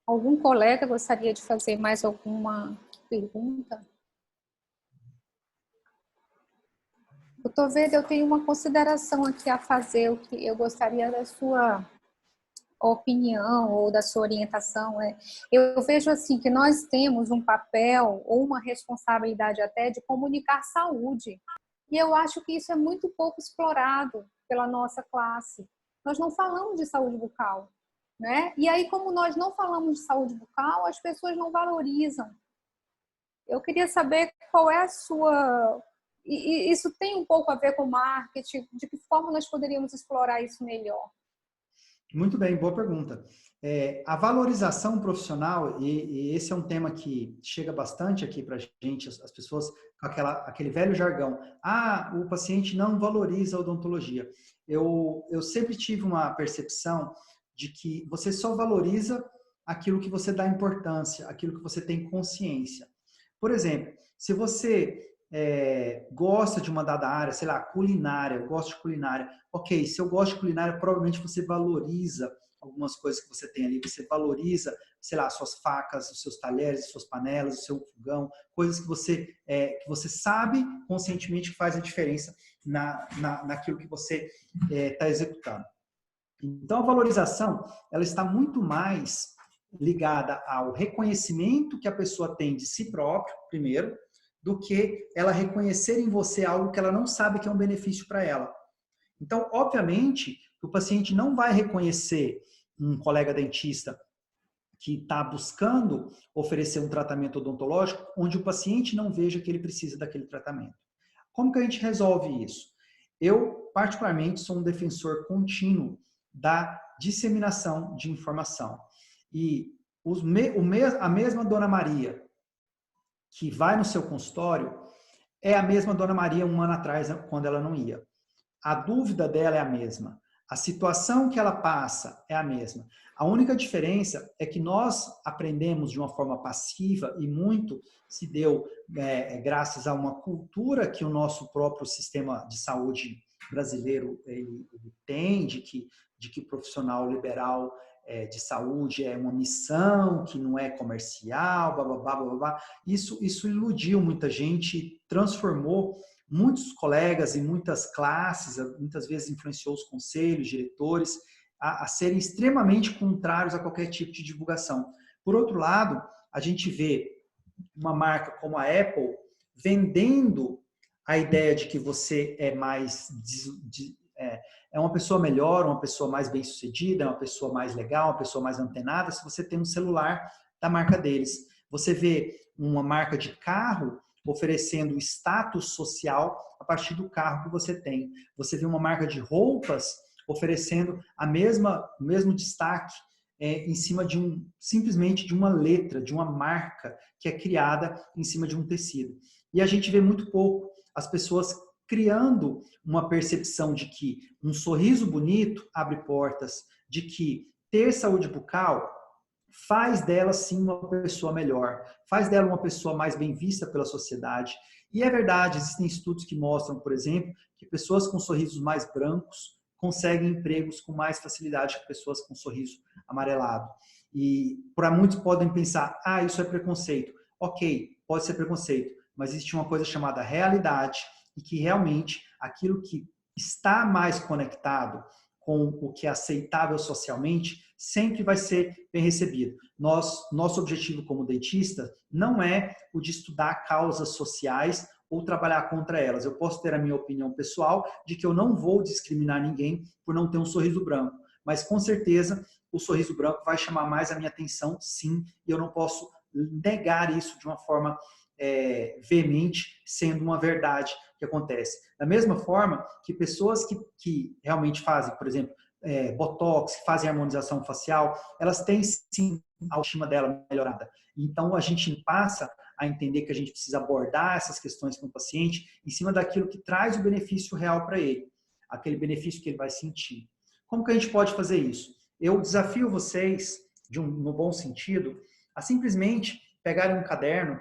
Algum colega gostaria de fazer mais alguma pergunta? Doutor Veda, eu tenho uma consideração aqui a fazer, o que eu gostaria da sua opinião ou da sua orientação. Eu vejo assim que nós temos um papel ou uma responsabilidade até de comunicar saúde. E eu acho que isso é muito pouco explorado pela nossa classe. Nós não falamos de saúde bucal, né? E aí, como nós não falamos de saúde bucal, as pessoas não valorizam. Eu queria saber qual é a sua... E isso tem um pouco a ver com marketing, de que forma nós poderíamos explorar isso melhor? Muito bem, boa pergunta. A valorização profissional, e esse é um tema que chega bastante aqui para a gente, as pessoas com aquele velho jargão. O paciente não valoriza a odontologia. Eu sempre tive uma percepção de que você só valoriza aquilo que você dá importância, aquilo que você tem consciência. Por exemplo, se você gosta de uma dada área, sei lá, culinária, eu gosto de culinária. Ok, se eu gosto de culinária, provavelmente você valoriza algumas coisas que você tem ali. Você valoriza, sei lá, suas facas, os seus talheres, suas panelas, o seu fogão, coisas que você sabe conscientemente que faz a diferença naquilo que você está executando. Então, a valorização, ela está muito mais ligada ao reconhecimento que a pessoa tem de si próprio, primeiro, do que ela reconhecer em você algo que ela não sabe que é um benefício para ela. Então, obviamente, o paciente não vai reconhecer um colega dentista que está buscando oferecer um tratamento odontológico onde o paciente não veja que ele precisa daquele tratamento. Como que a gente resolve isso? Eu, particularmente, sou um defensor contínuo da disseminação de informação. E a mesma Dona Maria que vai no seu consultório é a mesma Dona Maria um ano atrás, quando ela não ia. A dúvida dela é a mesma. A situação que ela passa é a mesma. A única diferença é que nós aprendemos de uma forma passiva e muito se deu graças a uma cultura que o nosso próprio sistema de saúde brasileiro ele tem, de que o profissional liberal de saúde é uma missão que não é comercial, blá, blá, blá, blá, blá. Isso iludiu muita gente, transformou muitos colegas e muitas classes, muitas vezes influenciou os conselhos, diretores, a serem extremamente contrários a qualquer tipo de divulgação. Por outro lado, a gente vê uma marca como a Apple vendendo a ideia de que você é mais uma pessoa melhor, uma pessoa mais bem-sucedida, uma pessoa mais legal, uma pessoa mais antenada, se você tem um celular da marca deles. Você vê uma marca de carro oferecendo status social a partir do carro que você tem. Você vê uma marca de roupas oferecendo o mesmo destaque em cima simplesmente de uma letra, de uma marca que é criada em cima de um tecido. E a gente vê muito pouco as pessoas criando uma percepção de que um sorriso bonito abre portas, de que ter saúde bucal faz dela sim uma pessoa melhor, faz dela uma pessoa mais bem vista pela sociedade. E é verdade, existem estudos que mostram, por exemplo, que pessoas com sorrisos mais brancos conseguem empregos com mais facilidade que pessoas com sorriso amarelado. E para muitos podem pensar, isso é preconceito. Ok, pode ser preconceito, mas existe uma coisa chamada realidade e que realmente aquilo que está mais conectado com o que é aceitável socialmente sempre vai ser bem recebido. Nosso objetivo como dentista não é o de estudar causas sociais ou trabalhar contra elas. Eu posso ter a minha opinião pessoal de que eu não vou discriminar ninguém por não ter um sorriso branco, mas com certeza o sorriso branco vai chamar mais a minha atenção, sim, e eu não posso negar isso de uma forma veemente, sendo uma verdade que acontece. Da mesma forma que pessoas que realmente fazem, por exemplo, botox, que fazem harmonização facial, elas têm sim a autoestima dela melhorada. Então, a gente passa a entender que a gente precisa abordar essas questões com o paciente em cima daquilo que traz o benefício real para ele, aquele benefício que ele vai sentir. Como que a gente pode fazer isso? Eu desafio vocês, no bom sentido, a simplesmente pegarem um caderno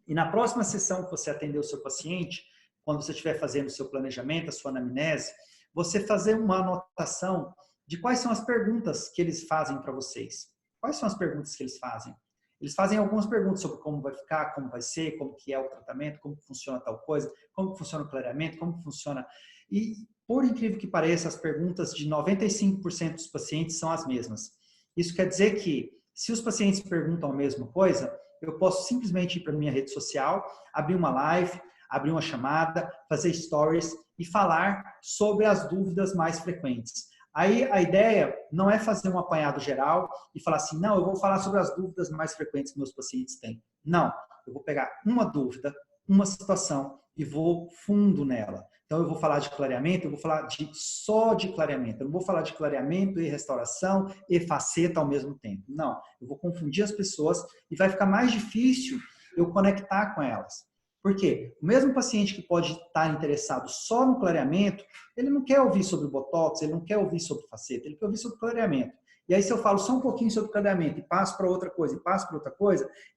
e na próxima sessão que você atender o seu paciente, quando você estiver fazendo o seu planejamento, a sua anamnese, você fazer uma anotação de quais são as perguntas que eles fazem para vocês. Quais são as perguntas que eles fazem? Eles fazem algumas perguntas sobre como vai ficar, como vai ser, como que é o tratamento, como funciona tal coisa, como funciona o clareamento, como funciona... E, por incrível que pareça, as perguntas de 95% dos pacientes são as mesmas. Isso quer dizer que, se os pacientes perguntam a mesma coisa, eu posso simplesmente ir para a minha rede social, abrir uma live, abrir uma chamada, fazer stories e falar sobre as dúvidas mais frequentes. Aí a ideia não é fazer um apanhado geral e falar assim, não, eu vou falar sobre as dúvidas mais frequentes que meus pacientes têm. Não, eu vou pegar uma dúvida, uma situação e vou fundo nela. Então eu vou falar de clareamento, eu vou falar só de clareamento. Eu não vou falar de clareamento e restauração e faceta ao mesmo tempo. Não, eu vou confundir as pessoas e vai ficar mais difícil eu conectar com elas. Por quê? O mesmo paciente que pode estar interessado só no clareamento, ele não quer ouvir sobre o botox, ele não quer ouvir sobre faceta, ele quer ouvir sobre clareamento. E aí se eu falo só um pouquinho sobre clareamento e passo para outra coisa,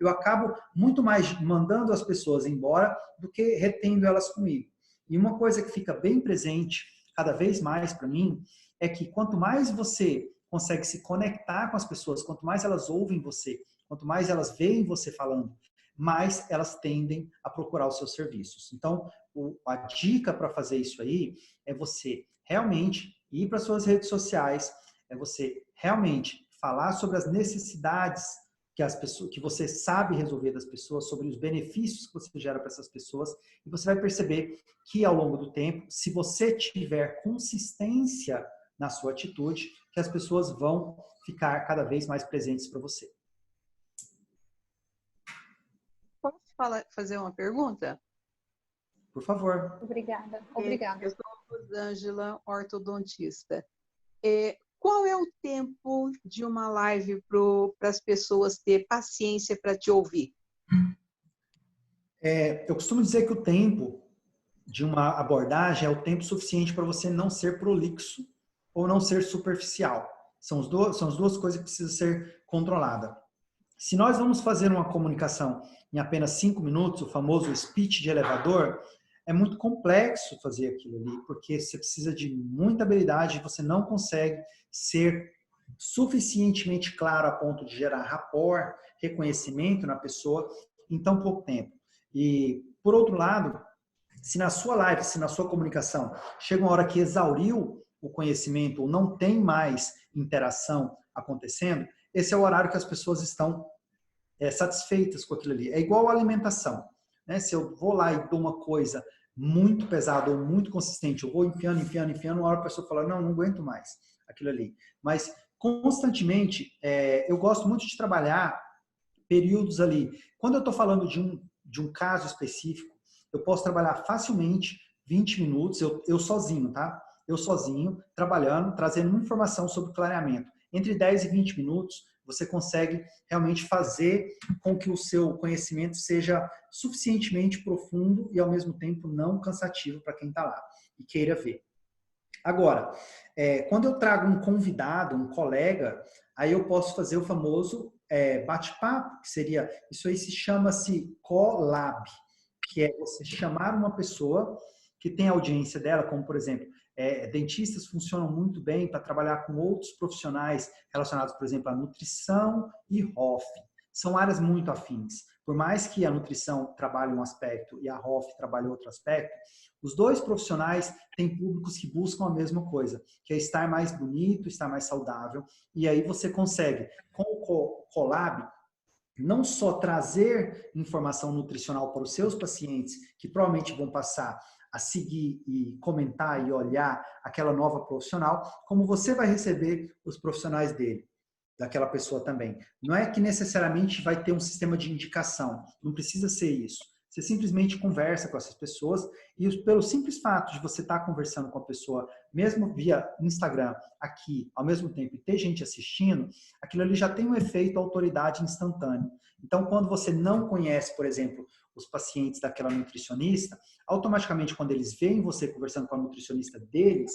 eu acabo muito mais mandando as pessoas embora do que retendo elas comigo. E uma coisa que fica bem presente cada vez mais para mim é que quanto mais você consegue se conectar com as pessoas, quanto mais elas ouvem você, quanto mais elas veem você falando, mais elas tendem a procurar os seus serviços. Então, a dica para fazer isso aí é você realmente ir para suas redes sociais, é você realmente falar sobre as necessidades que você sabe resolver das pessoas, sobre os benefícios que você gera para essas pessoas, e você vai perceber que ao longo do tempo, se você tiver consistência na sua atitude, que as pessoas vão ficar cada vez mais presentes para você. Posso fazer uma pergunta? Por favor. Obrigada. Eu sou a Rosângela, ortodontista. Qual é o tempo de uma live para as pessoas ter paciência para te ouvir? Eu costumo dizer que o tempo de uma abordagem é o tempo suficiente para você não ser prolixo ou não ser superficial. São as duas coisas que precisam ser controladas. Se nós vamos fazer uma comunicação em apenas 5 minutos, o famoso speech de elevador, é muito complexo fazer aquilo ali, porque você precisa de muita habilidade e você não consegue ser suficientemente claro a ponto de gerar rapport, reconhecimento na pessoa em tão pouco tempo. E, por outro lado, se na sua live, se na sua comunicação chega uma hora que exauriu o conhecimento ou não tem mais interação acontecendo, esse é o horário que as pessoas estão satisfeitas com aquilo ali. É igual a alimentação, né? Se eu vou lá e dou uma coisa muito pesada ou muito consistente, eu vou enfiando, uma hora a pessoa fala, não aguento mais aquilo ali. Mas, constantemente, eu gosto muito de trabalhar períodos ali. Quando eu estou falando de um caso específico, eu posso trabalhar facilmente 20 minutos, eu sozinho, tá? Eu sozinho, trabalhando, trazendo uma informação sobre clareamento. Entre 10 e 20 minutos, você consegue realmente fazer com que o seu conhecimento seja suficientemente profundo e, ao mesmo tempo, não cansativo para quem está lá e queira ver. Agora, quando eu trago um convidado, um colega, aí eu posso fazer o famoso bate-papo, que seria, isso aí se chama-se collab, que é você chamar uma pessoa que tem a audiência dela, como, por exemplo, dentistas funcionam muito bem para trabalhar com outros profissionais relacionados, por exemplo, à nutrição e ROF. São áreas muito afins. Por mais que a nutrição trabalhe um aspecto e a ROF trabalhe outro aspecto, os dois profissionais têm públicos que buscam a mesma coisa, que é estar mais bonito, estar mais saudável. E aí você consegue, com o collab, não só trazer informação nutricional para os seus pacientes, que provavelmente vão passar a seguir e comentar e olhar aquela nova profissional, como você vai receber os profissionais dele, daquela pessoa também. Não é que necessariamente vai ter um sistema de indicação, não precisa ser isso. Você simplesmente conversa com essas pessoas e pelo simples fato de você estar conversando com a pessoa, mesmo via Instagram, aqui, ao mesmo tempo, e ter gente assistindo, aquilo ali já tem um efeito autoridade instantâneo. Então, quando você não conhece, por exemplo, os pacientes daquela nutricionista, automaticamente, quando eles veem você conversando com a nutricionista deles,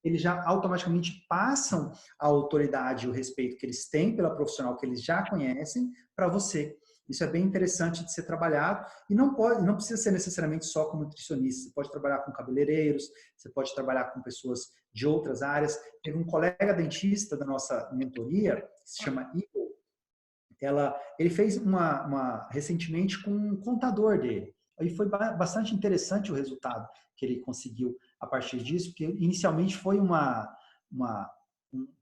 eles já automaticamente passam a autoridade e o respeito que eles têm pela profissional que eles já conhecem para você. Isso é bem interessante de ser trabalhado e não precisa ser necessariamente só com nutricionistas. Você pode trabalhar com cabeleireiros, você pode trabalhar com pessoas de outras áreas. Teve um colega dentista da nossa mentoria, que se chama Igor. Ele fez recentemente com um contador dele. E foi bastante interessante o resultado que ele conseguiu a partir disso, porque inicialmente foi um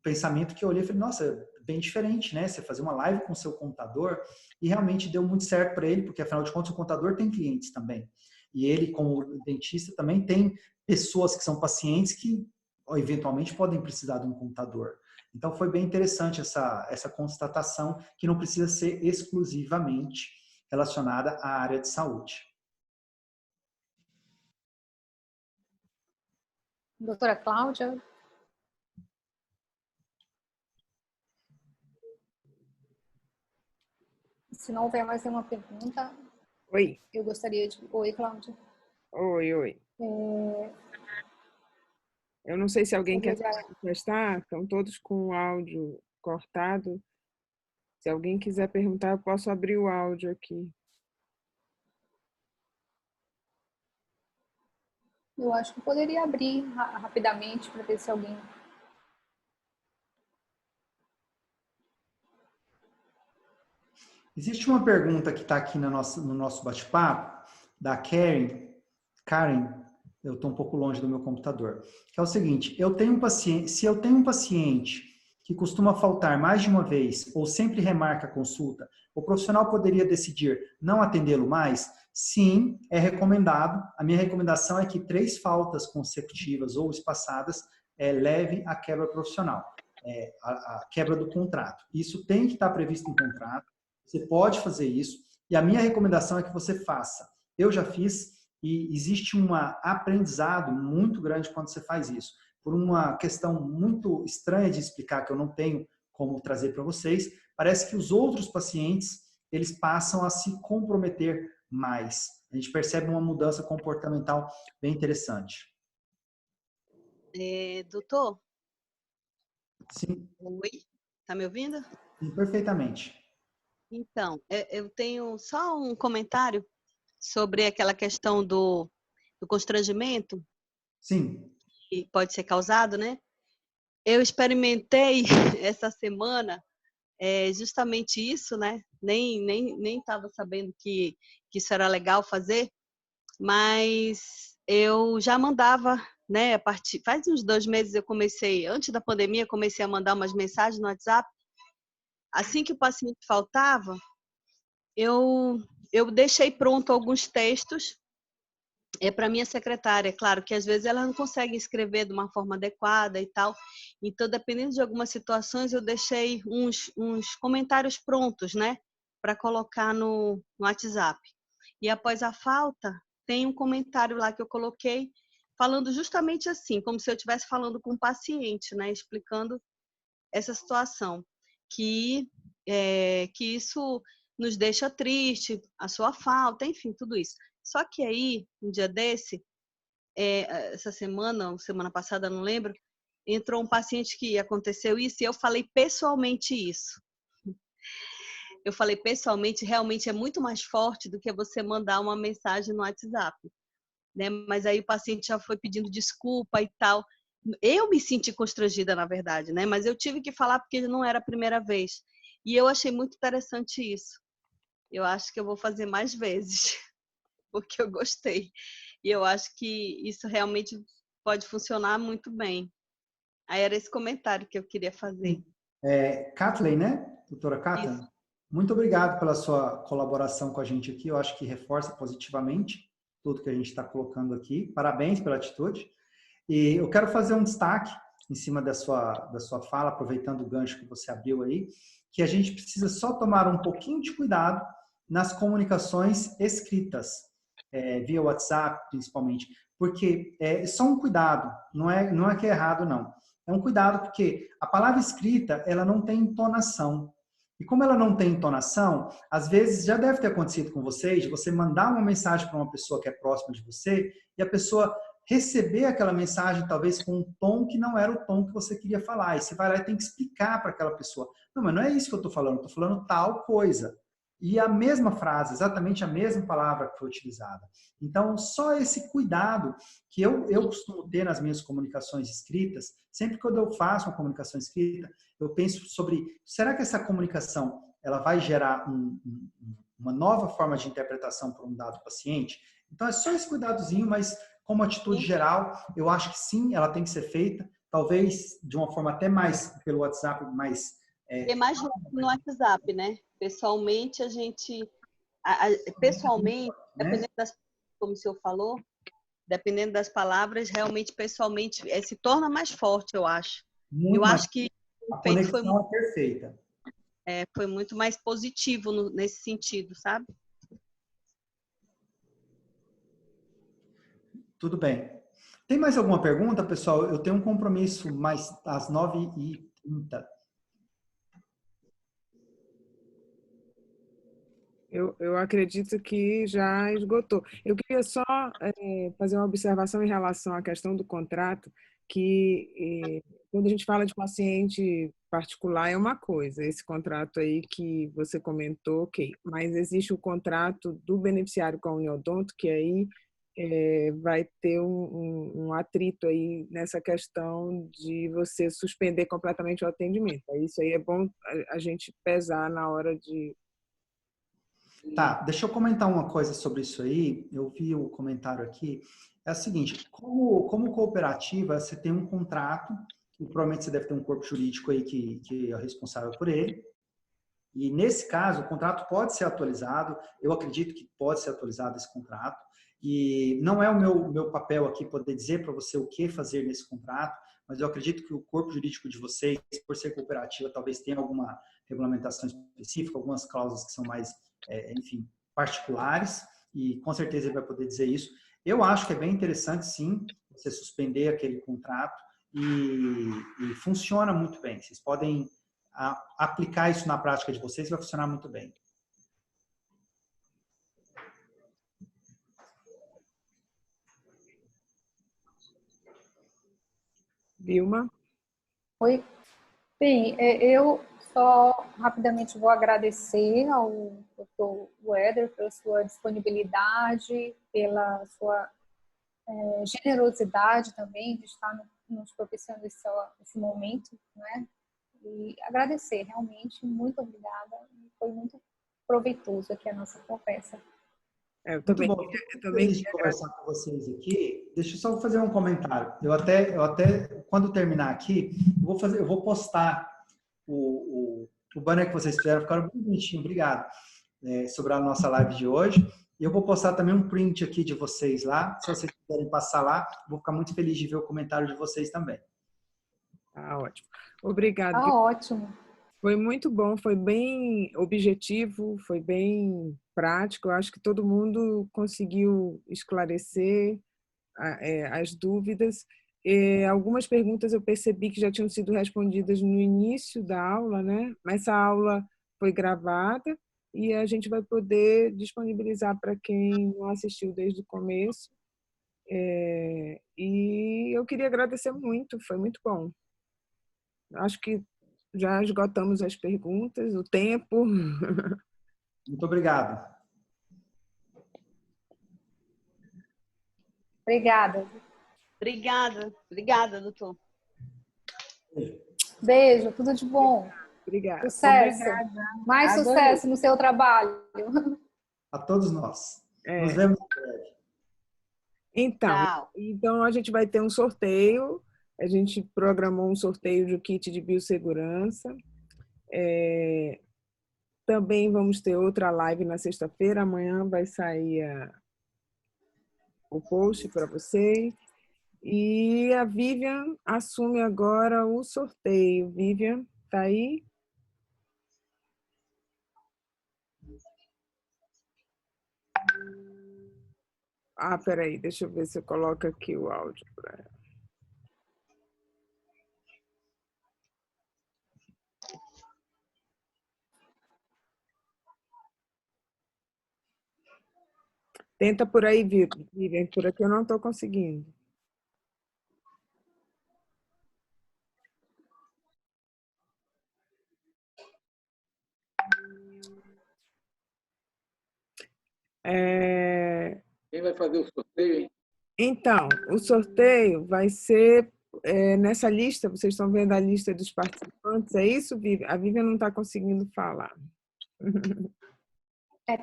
pensamento que eu olhei e falei, nossa, bem diferente, né? Você fazer uma live com o seu contador, e realmente deu muito certo para ele, porque afinal de contas o contador tem clientes também. E ele, como dentista, também tem pessoas que são pacientes que eventualmente podem precisar de um contador. Então foi bem interessante essa constatação que não precisa ser exclusivamente relacionada à área de saúde. Doutora Cláudia? Se não houver mais nenhuma pergunta, Oi. eu gostaria de... Oi, Cláudia. Oi. Eu não sei se alguém quer se manifestar, estão todos com o áudio cortado. Se alguém quiser perguntar, eu posso abrir o áudio aqui. Eu acho que eu poderia abrir rapidamente para ver se alguém... Existe uma pergunta que está aqui no nosso bate-papo, da Karen, eu estou um pouco longe do meu computador, que é o seguinte, se eu tenho um paciente que costuma faltar mais de uma vez ou sempre remarca a consulta, o profissional poderia decidir não atendê-lo mais? Sim, é recomendado. A minha recomendação é que 3 faltas consecutivas ou espaçadas leve à quebra profissional, a quebra do contrato. Isso tem que estar previsto em contrato. Você pode fazer isso e a minha recomendação é que você faça. Eu já fiz e existe um aprendizado muito grande quando você faz isso. Por uma questão muito estranha de explicar, que eu não tenho como trazer para vocês, parece que os outros pacientes, eles passam a se comprometer mais. A gente percebe uma mudança comportamental bem interessante. Doutor? Sim. Oi? Tá me ouvindo? Sim, perfeitamente. Então, eu tenho só um comentário sobre aquela questão do constrangimento. Sim. Que pode ser causado, né? Eu experimentei essa semana justamente isso, né? Nem estava sabendo que isso era legal fazer, mas eu já mandava, né? Faz uns 2 meses eu comecei, antes da pandemia, comecei a mandar umas mensagens no WhatsApp. Assim que o paciente faltava, eu deixei pronto alguns textos para minha secretária. Claro que às vezes ela não consegue escrever de uma forma adequada e tal. Então, dependendo de algumas situações, eu deixei uns comentários prontos, né, para colocar no WhatsApp. E após a falta, tem um comentário lá que eu coloquei falando justamente assim, como se eu estivesse falando com o paciente, né, explicando essa situação, que isso nos deixa triste, a sua falta, enfim, tudo isso. Só que aí, um dia desse, essa semana, ou semana passada, não lembro, entrou um paciente que aconteceu isso e eu falei pessoalmente isso. Eu falei pessoalmente, realmente é muito mais forte do que você mandar uma mensagem no WhatsApp, né? Mas aí o paciente já foi pedindo desculpa e tal. Eu me senti constrangida, na verdade, né? Mas eu tive que falar porque não era a primeira vez. E eu achei muito interessante isso. Eu acho que eu vou fazer mais vezes, porque eu gostei. E eu acho que isso realmente pode funcionar muito bem. Aí era esse comentário que eu queria fazer. Kathleen, né? Doutora Kathleen? Isso. Muito obrigado pela sua colaboração com a gente aqui. Eu acho que reforça positivamente tudo que a gente está colocando aqui. Parabéns pela atitude. E eu quero fazer um destaque em cima da sua fala, aproveitando o gancho que você abriu aí, que a gente precisa só tomar um pouquinho de cuidado nas comunicações escritas. via WhatsApp, principalmente. Porque é só um cuidado, não é que é errado, não. É um cuidado porque a palavra escrita, ela não tem entonação. E como ela não tem entonação, às vezes já deve ter acontecido com vocês, de você mandar uma mensagem para uma pessoa que é próxima de você e a pessoa receber aquela mensagem talvez com um tom que não era o tom que você queria falar. E você vai lá e tem que explicar para aquela pessoa. Não, mas não é isso que eu estou falando tal coisa. E a mesma frase, exatamente a mesma palavra que foi utilizada. Então, só esse cuidado que eu costumo ter nas minhas comunicações escritas, sempre que eu faço uma comunicação escrita, eu penso sobre, será que essa comunicação ela vai gerar uma nova forma de interpretação para um dado paciente? Então, é só esse cuidadozinho, mas como atitude geral, eu acho que sim, ela tem que ser feita, talvez de uma forma até mais pelo WhatsApp, mais... É mais no WhatsApp, né? Pessoalmente, pessoalmente, dependendo das, como o senhor falou, dependendo das palavras, realmente, pessoalmente, se torna mais forte, eu acho. Muito eu mais, acho que a conexão é perfeita. Foi muito mais positivo nesse sentido, sabe? Tudo bem. Tem mais alguma pergunta, pessoal? Eu tenho um compromisso mais às 9h30. Eu acredito que já esgotou. Eu queria só fazer uma observação em relação à questão do contrato, que quando a gente fala de paciente particular é uma coisa, esse contrato aí que você comentou, ok, mas existe o contrato do beneficiário com a Uniodonto, que aí vai ter um atrito aí nessa questão de você suspender completamente o atendimento. Isso aí é bom a gente pesar na hora de... Tá, deixa eu comentar uma coisa sobre isso aí. Eu vi o comentário aqui. É o seguinte, como cooperativa, você tem um contrato, e provavelmente você deve ter um corpo jurídico aí que é responsável por ele. E nesse caso, o contrato pode ser atualizado. Eu acredito que pode ser atualizado esse contrato. E não é o meu papel aqui poder dizer para você o que fazer nesse contrato, mas eu acredito que o corpo jurídico de vocês, por ser cooperativa, talvez tenha alguma regulamentação específica, algumas cláusulas que são mais, enfim, particulares, e com certeza ele vai poder dizer isso. Eu acho que é bem interessante, sim, você suspender aquele contrato e funciona muito bem. Vocês podem aplicar isso na prática de vocês, vai funcionar muito bem. Vilma? Oi. Bem, eu só rapidamente vou agradecer ao Dr. Weder pela sua disponibilidade, pela sua generosidade também de estar nos propiciando esse momento, né? E agradecer, realmente, muito obrigada. Foi muito proveitoso aqui a nossa conversa. Eu também feliz de conversar com vocês aqui. Deixa eu só fazer um comentário. Eu até quando terminar aqui, eu vou postar o banner que vocês fizeram, ficaram bem bonitinho, obrigado, sobre a nossa live de hoje. E eu vou postar também um print aqui de vocês lá. Se vocês quiserem passar lá, vou ficar muito feliz de ver o comentário de vocês também. Ah, ótimo. Obrigada. Ah, ótimo. Foi muito bom, foi bem objetivo, foi bem prático. Eu acho que todo mundo conseguiu esclarecer as dúvidas. Algumas perguntas eu percebi que já tinham sido respondidas no início da aula, né? Mas essa aula foi gravada e a gente vai poder disponibilizar para quem não assistiu desde o começo. E eu queria agradecer muito, foi muito bom. Acho que já esgotamos as perguntas, o tempo. Muito obrigado. Obrigada. Obrigada, doutor. Beijo, tudo de bom. Obrigada. Sucesso. Obrigada. Mais Adorei. sucesso no seu trabalho. A todos nós. Nos vemos em breve. Então a gente vai ter um sorteio. A gente programou um sorteio de um kit de biossegurança. Também vamos ter outra live na sexta-feira. Amanhã vai sair o post para vocês. E a Vivian assume agora o sorteio. Vivian, tá aí? Ah, peraí, deixa eu ver se eu coloco aqui o áudio para ela. Tenta por aí, Vivian, por aqui eu não estou conseguindo. Quem vai fazer o sorteio, hein? Então, o sorteio vai ser nessa lista, vocês estão vendo a lista dos participantes, é isso, Vivian? A Vivian não está conseguindo falar.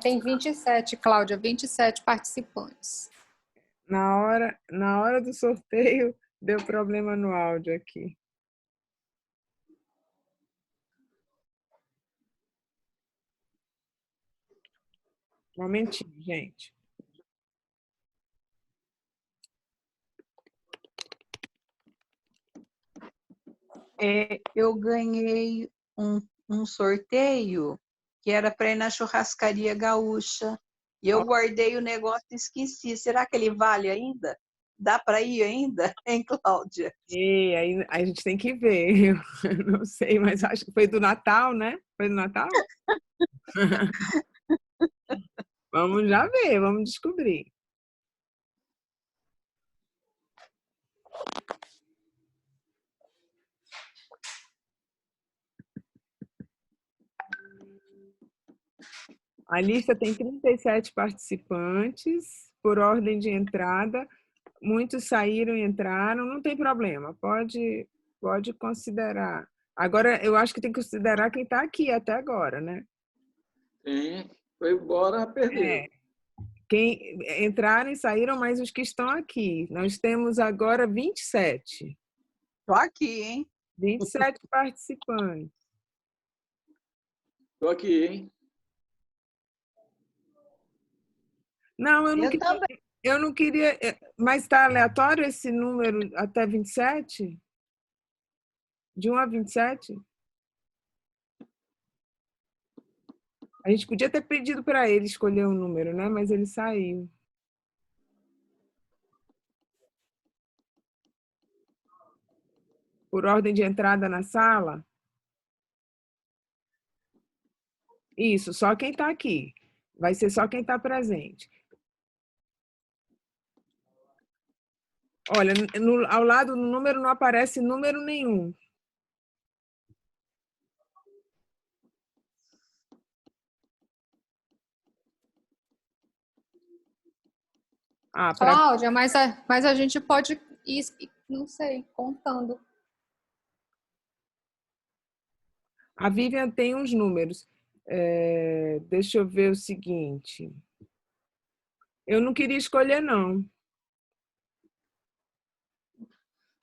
Tem 27, Cláudia, 27 participantes. Na hora do sorteio, deu problema no áudio aqui. Um momentinho, gente. Eu ganhei um sorteio que era para ir na churrascaria gaúcha. E eu guardei o negócio e esqueci. Será que ele vale ainda? Dá para ir ainda, hein, Cláudia? E aí a gente tem que ver. Eu não sei, mas acho que foi do Natal, né? Foi do Natal? Vamos já ver, vamos descobrir. A lista tem 37 participantes por ordem de entrada. Muitos saíram e entraram, não tem problema, pode considerar. Agora, eu acho que tem que considerar quem está aqui até agora, né? Sim, foi embora, perdeu. Quem entraram e saíram, mas os que estão aqui. Nós temos agora 27. Estou aqui, hein? 27 participantes. Estou aqui, hein? Não, Também. eu não queria. Mas está aleatório esse número até 27? De 1 a 27? A gente podia ter pedido para ele escolher um número, né? Mas ele saiu. Por ordem de entrada na sala? Isso, só quem está aqui. Vai ser só quem está presente. Olha, ao lado do número não aparece número nenhum. Cláudia, mas a gente pode ir, não sei, contando. A Vivian tem uns números. Deixa eu ver o seguinte. Eu não queria escolher, não.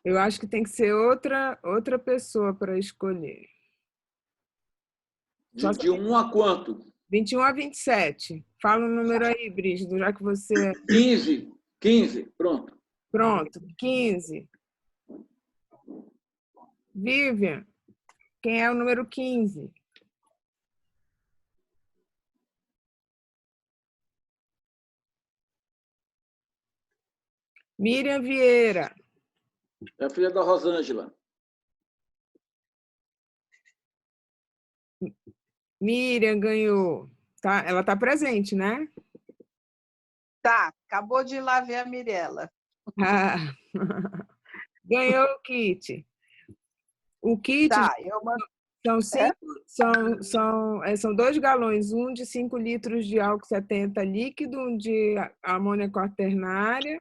Eu acho que tem que ser outra pessoa para escolher. De 1 a quanto? 21 a 27. Fala um número aí, Brígido, já que você... 15. 15, pronto. Pronto, 15. Vivian, quem é o número 15? Miriam Vieira. É a filha da Rosângela. Miriam ganhou. Tá? Ela está presente, né? Tá, acabou de ir lá ver a Mirella. Ah. Ganhou o kit. O kit Tá, são 2 galões, um de 5 litros de álcool 70 líquido, um de amônia quaternária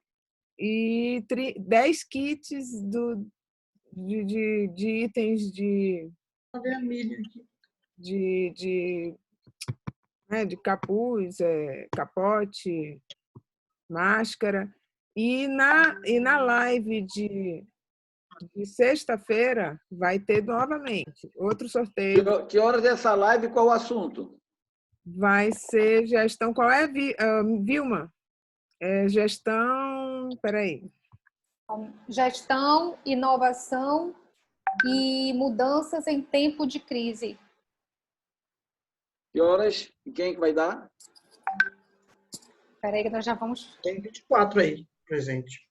e 10 kits de itens de capuz, capote, máscara. E na live de sexta-feira vai ter novamente outro sorteio. Que horas é essa live e qual o assunto? Vai ser gestão. Qual é, Vilma? Gestão. Peraí. Gestão, inovação e mudanças em tempo de crise. Que horas e quem que vai dar? Espera aí que nós já vamos... Tem 24 aí, presente.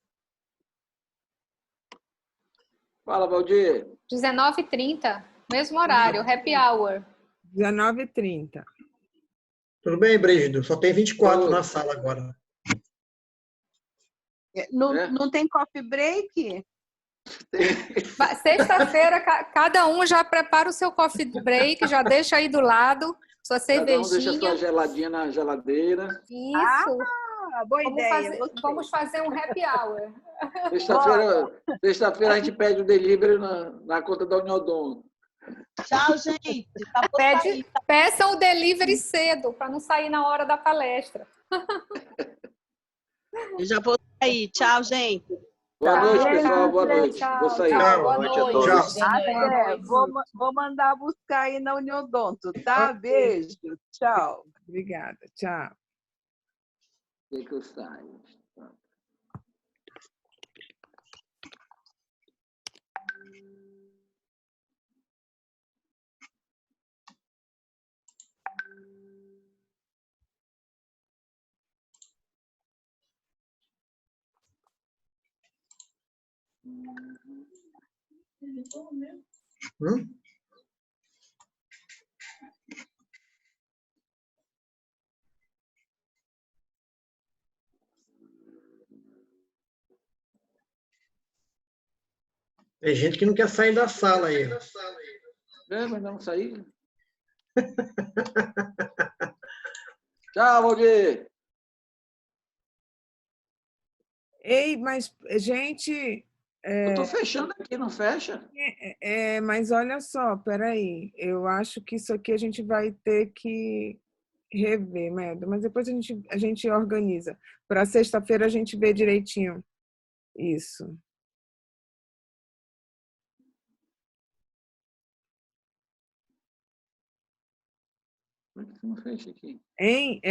Fala, Valdir. 19h30, mesmo horário, happy hour. 19h30. Tudo bem, Brígido? Só tem 24 Tudo. na sala agora. Não, É? não tem coffee break? Sexta-feira, cada um já prepara o seu coffee break, já deixa aí do lado, sua Cada um deixa cervejinha. sua geladinha na geladeira. Isso. Boa Vamos ideia. vamos fazer um happy hour. Sexta-feira a gente pede o delivery na conta da Uniodon. Tchau, gente. Tá por sair. Peçam o delivery cedo, para não sair na hora da palestra. Eu já vou sair. Tchau, gente. Boa noite, Tchau, pessoal. Boa noite. tchau, Vou sair. tchau. Boa noite a todos. Tchau. Até. Vou mandar buscar aí na Uniodonto, tá? Beijo. Tchau. Obrigada. Tchau. Deixa que eu saio. Hum? Tem gente que não quer sair da sala aí. É, mas não saí. Tchau, Valdir. Ei, mas, gente, Eu estou fechando aqui, não fecha? mas olha só, peraí. Eu acho que isso aqui a gente vai ter que rever, Medo, mas depois a gente organiza. Para sexta-feira a gente vê direitinho isso. Por que não fecha aqui? Hein?